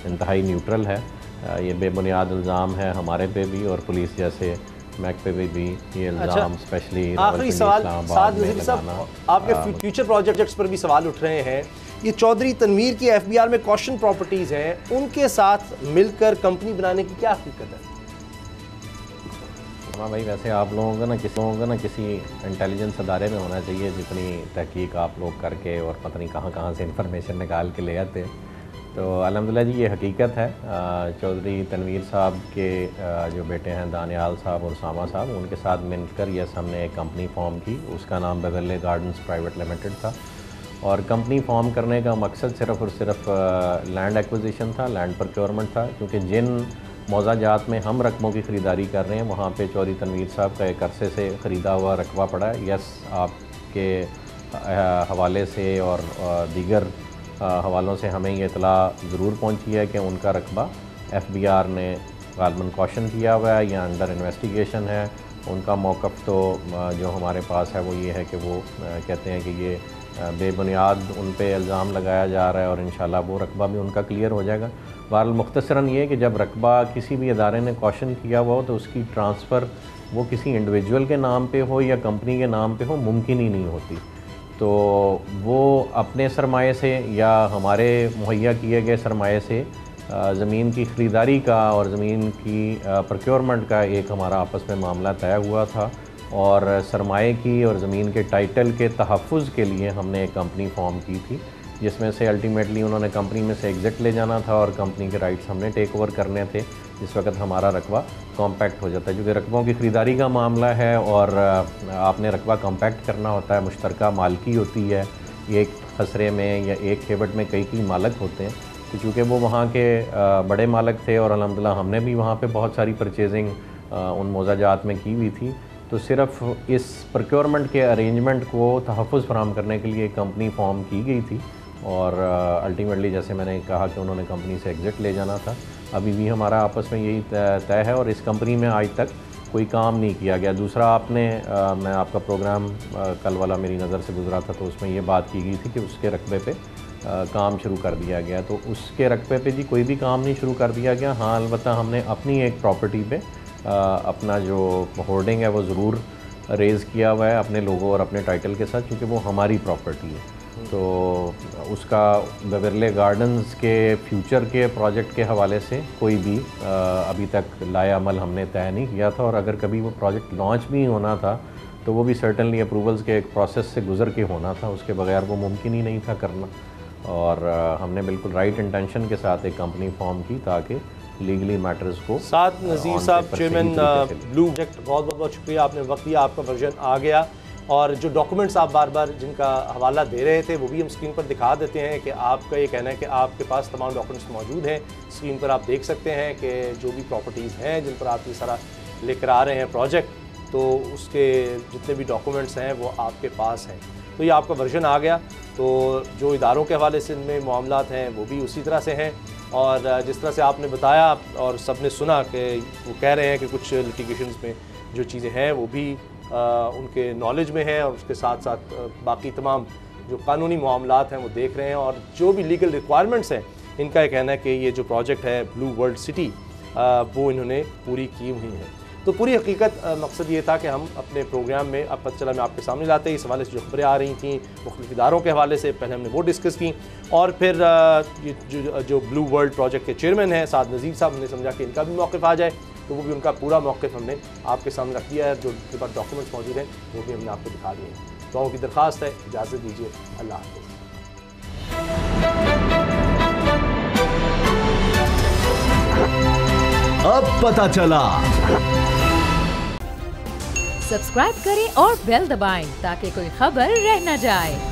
इंतहाई न्यूट्रल है। ये बेबुनियाद इल्ज़ाम है हमारे पे भी और पुलिस जैसे मैक पे भी ये इल्ज़ाम स्पेशली आखिरी सवाल साद नज़ीर साहब, आपके फ्यूचर प्रोजेक्ट्स पर भी सवाल उठ रहे हैं। ये चौधरी तनवीर की FBR में कॉशन प्रॉपर्टीज़ हैं, उनके साथ मिलकर कंपनी बनाने की क्या हकीकत है? हाँ भाई, वैसे आप लोगों को ना किसी इंटेलिजेंस अदारे में होना चाहिए जितनी तहकीक आप लोग करके और पता नहीं कहाँ से इंफॉर्मेशन निकाल के ले आते हैं। तो अल्हम्दुलिल्लाह जी ये हकीकत है। चौधरी तनवीर साहब के जो बेटे हैं दानियाल साहब और उसामा साहब, उनके साथ मिलकर यस हमने एक कंपनी फॉर्म की। उसका नाम बेवर्ली गार्डन्स प्राइवेट लिमिटेड था और कंपनी फॉर्म करने का मकसद सिर्फ़ और सिर्फ लैंड एक्विजिशन था, लैंड प्रोक्योरमेंट था। क्योंकि जिन मौज़ाजात में हम रकबों की ख़रीदारी कर रहे हैं वहाँ पे चौधरी तनवीर साहब का एक अरसे से ख़रीदा हुआ रकबा पड़ा है। यस आपके हवाले से और दीगर हवालों से हमें ये इतला ज़रूर पहुँची है कि उनका रकबा FBR ने गालबन कॉशन किया हुआ है या अंडर इन्वेस्टिगेशन है। उनका मौक़िफ़ तो जो हमारे पास है वो ये है कि वो कहते हैं कि ये बेबुनियाद उन पे इल्ज़ाम लगाया जा रहा है और इंशाल्लाह वो रकबा भी उनका क्लियर हो जाएगा। बहरहाल मुख्तसरन ये कि जब रकबा किसी भी अदारे ने कॉशन किया हुआ हो तो उसकी ट्रांसफ़र वो किसी इंडिविजुअल के नाम पे हो या कंपनी के नाम पे हो मुमकिन ही नहीं होती। तो वो अपने सरमाए से या हमारे मुहैया किए गए सरमाए से ज़मीन की ख़रीदारी का और ज़मीन की प्रोक्योरमेंट का एक हमारा आपस में मामला तय हुआ था और सरमाए की और ज़मीन के टाइटल के तहफ़्फ़ुज़ के लिए हमने एक कंपनी फॉर्म की थी, जिसमें से अल्टीमेटली उन्होंने कंपनी में से एग्ज़िट ले जाना था और कंपनी के राइट्स हमने टेक ओवर करने थे। जिस वक्त हमारा रकबा कॉम्पैक्ट हो जाता है, क्योंकि रकबों की ख़रीदारी का मामला है और आपने रकबा कॉम्पैक्ट करना होता है, मुश्तरका मालकी होती है, एक खसरे में या एक खेबट में कई मालक होते हैं। तो चूँकि वो वहाँ के बड़े मालक थे और अल्हम्दुलिल्लाह हमने भी वहाँ पे बहुत सारी परचेजिंग उन मौज़ाजात में की हुई थी, तो सिर्फ़ इस प्रोक्योरमेंट के अरेंजमेंट को तहफ़्फ़ुज़ फराहम करने के लिए एक कंपनी फॉर्म की गई थी और अल्टीमेटली जैसे मैंने कहा कि उन्होंने कंपनी से एग्ज़िट ले जाना था। अभी भी हमारा आपस में यही तय है और इस कंपनी में आज तक कोई काम नहीं किया गया। दूसरा आपने मैं आपका प्रोग्राम कल वाला मेरी नज़र से गुजरा था तो उसमें ये बात की गई थी कि उसके रकबे पे काम शुरू कर दिया गया। तो उसके रकबे पे जी कोई भी काम नहीं शुरू कर दिया गया। हाँ, अलबत्ता हमने अपनी एक प्रॉपर्टी पे अपना जो होल्डिंग है वो ज़रूर रेज़ किया हुआ है अपने लोगों और अपने टाइटल के साथ, क्योंकि वो हमारी प्रॉपर्टी है। तो उसका बेवर्ली गार्डन्स के फ्यूचर के प्रोजेक्ट के हवाले से कोई भी अभी तक लाया अमल हमने तय नहीं किया था और अगर कभी वो प्रोजेक्ट लॉन्च भी होना था तो वो भी सर्टनली अप्रूवल्स के एक प्रोसेस से गुज़र के होना था, उसके बगैर वो मुमकिन ही नहीं था करना। और हमने बिल्कुल राइट इंटेंशन के साथ एक कंपनी फॉर्म की ताकि लीगली मैटर्स को साथ नज़ीर साहब चेयरमैन ब्लू प्रोजेक्ट, बहुत बहुत शुक्रिया, आपने वक्त दिया, आपका वर्जन आ गया और जो डॉक्यूमेंट्स आप बार बार जिनका हवाला दे रहे थे वो भी हम स्क्रीन पर दिखा देते हैं कि आपका ये कहना है कि आपके पास तमाम डॉक्यूमेंट्स मौजूद हैं। स्क्रीन पर आप देख सकते हैं कि जो भी प्रॉपर्टीज़ हैं जिन पर आप ये सारा लेकर आ रहे हैं प्रोजेक्ट, तो उसके जितने भी डॉक्यूमेंट्स हैं वो आपके पास हैं। तो ये आपका वर्जन आ गया। तो जो इदारों के हवाले से इनमें मामलात हैं वो भी उसी तरह से हैं और जिस तरह से आपने बताया और सब ने सुना कि वो कह रहे हैं कि कुछ लिटिगेशंस में जो चीज़ें हैं वो भी उनके नॉलेज में है और उसके साथ साथ बाकी तमाम जो कानूनी मामलात हैं वो देख रहे हैं और जो भी लीगल रिक्वायरमेंट्स हैं इनका ये कहना है कि ये जो प्रोजेक्ट है ब्लू वर्ल्ड सिटी वो इन्होंने पूरी की हुई है। तो पूरी हकीकत मकसद ये था कि हम अपने प्रोग्राम में अब पता चला मैं आपके सामने लाते इस हवाले से जो खबरें आ रही थी मुख्तलिफ इदारों के हवाले से पहले हमने वो डिस्कस की और फिर जो ब्लू वर्ल्ड प्रोजेक्ट के चेयरमैन हैं साद नज़ीर साहब, हमने समझा कि इनका भी मौक़िफ़ आ जाए तो वो भी उनका पूरा मौक़िफ़ हमने आपके सामने रख दिया है। जो उनके पास डॉक्यूमेंट्स मौजूद हैं वो भी हमने आपको दिखा दिए हैं। दुआओं की दरख्वास्त है, इजाज़त दीजिए, अल्लाह हाफ़िज़। अब पता चला। सब्सक्राइब करें और बेल दबाएं ताकि कोई खबर रह न जाए।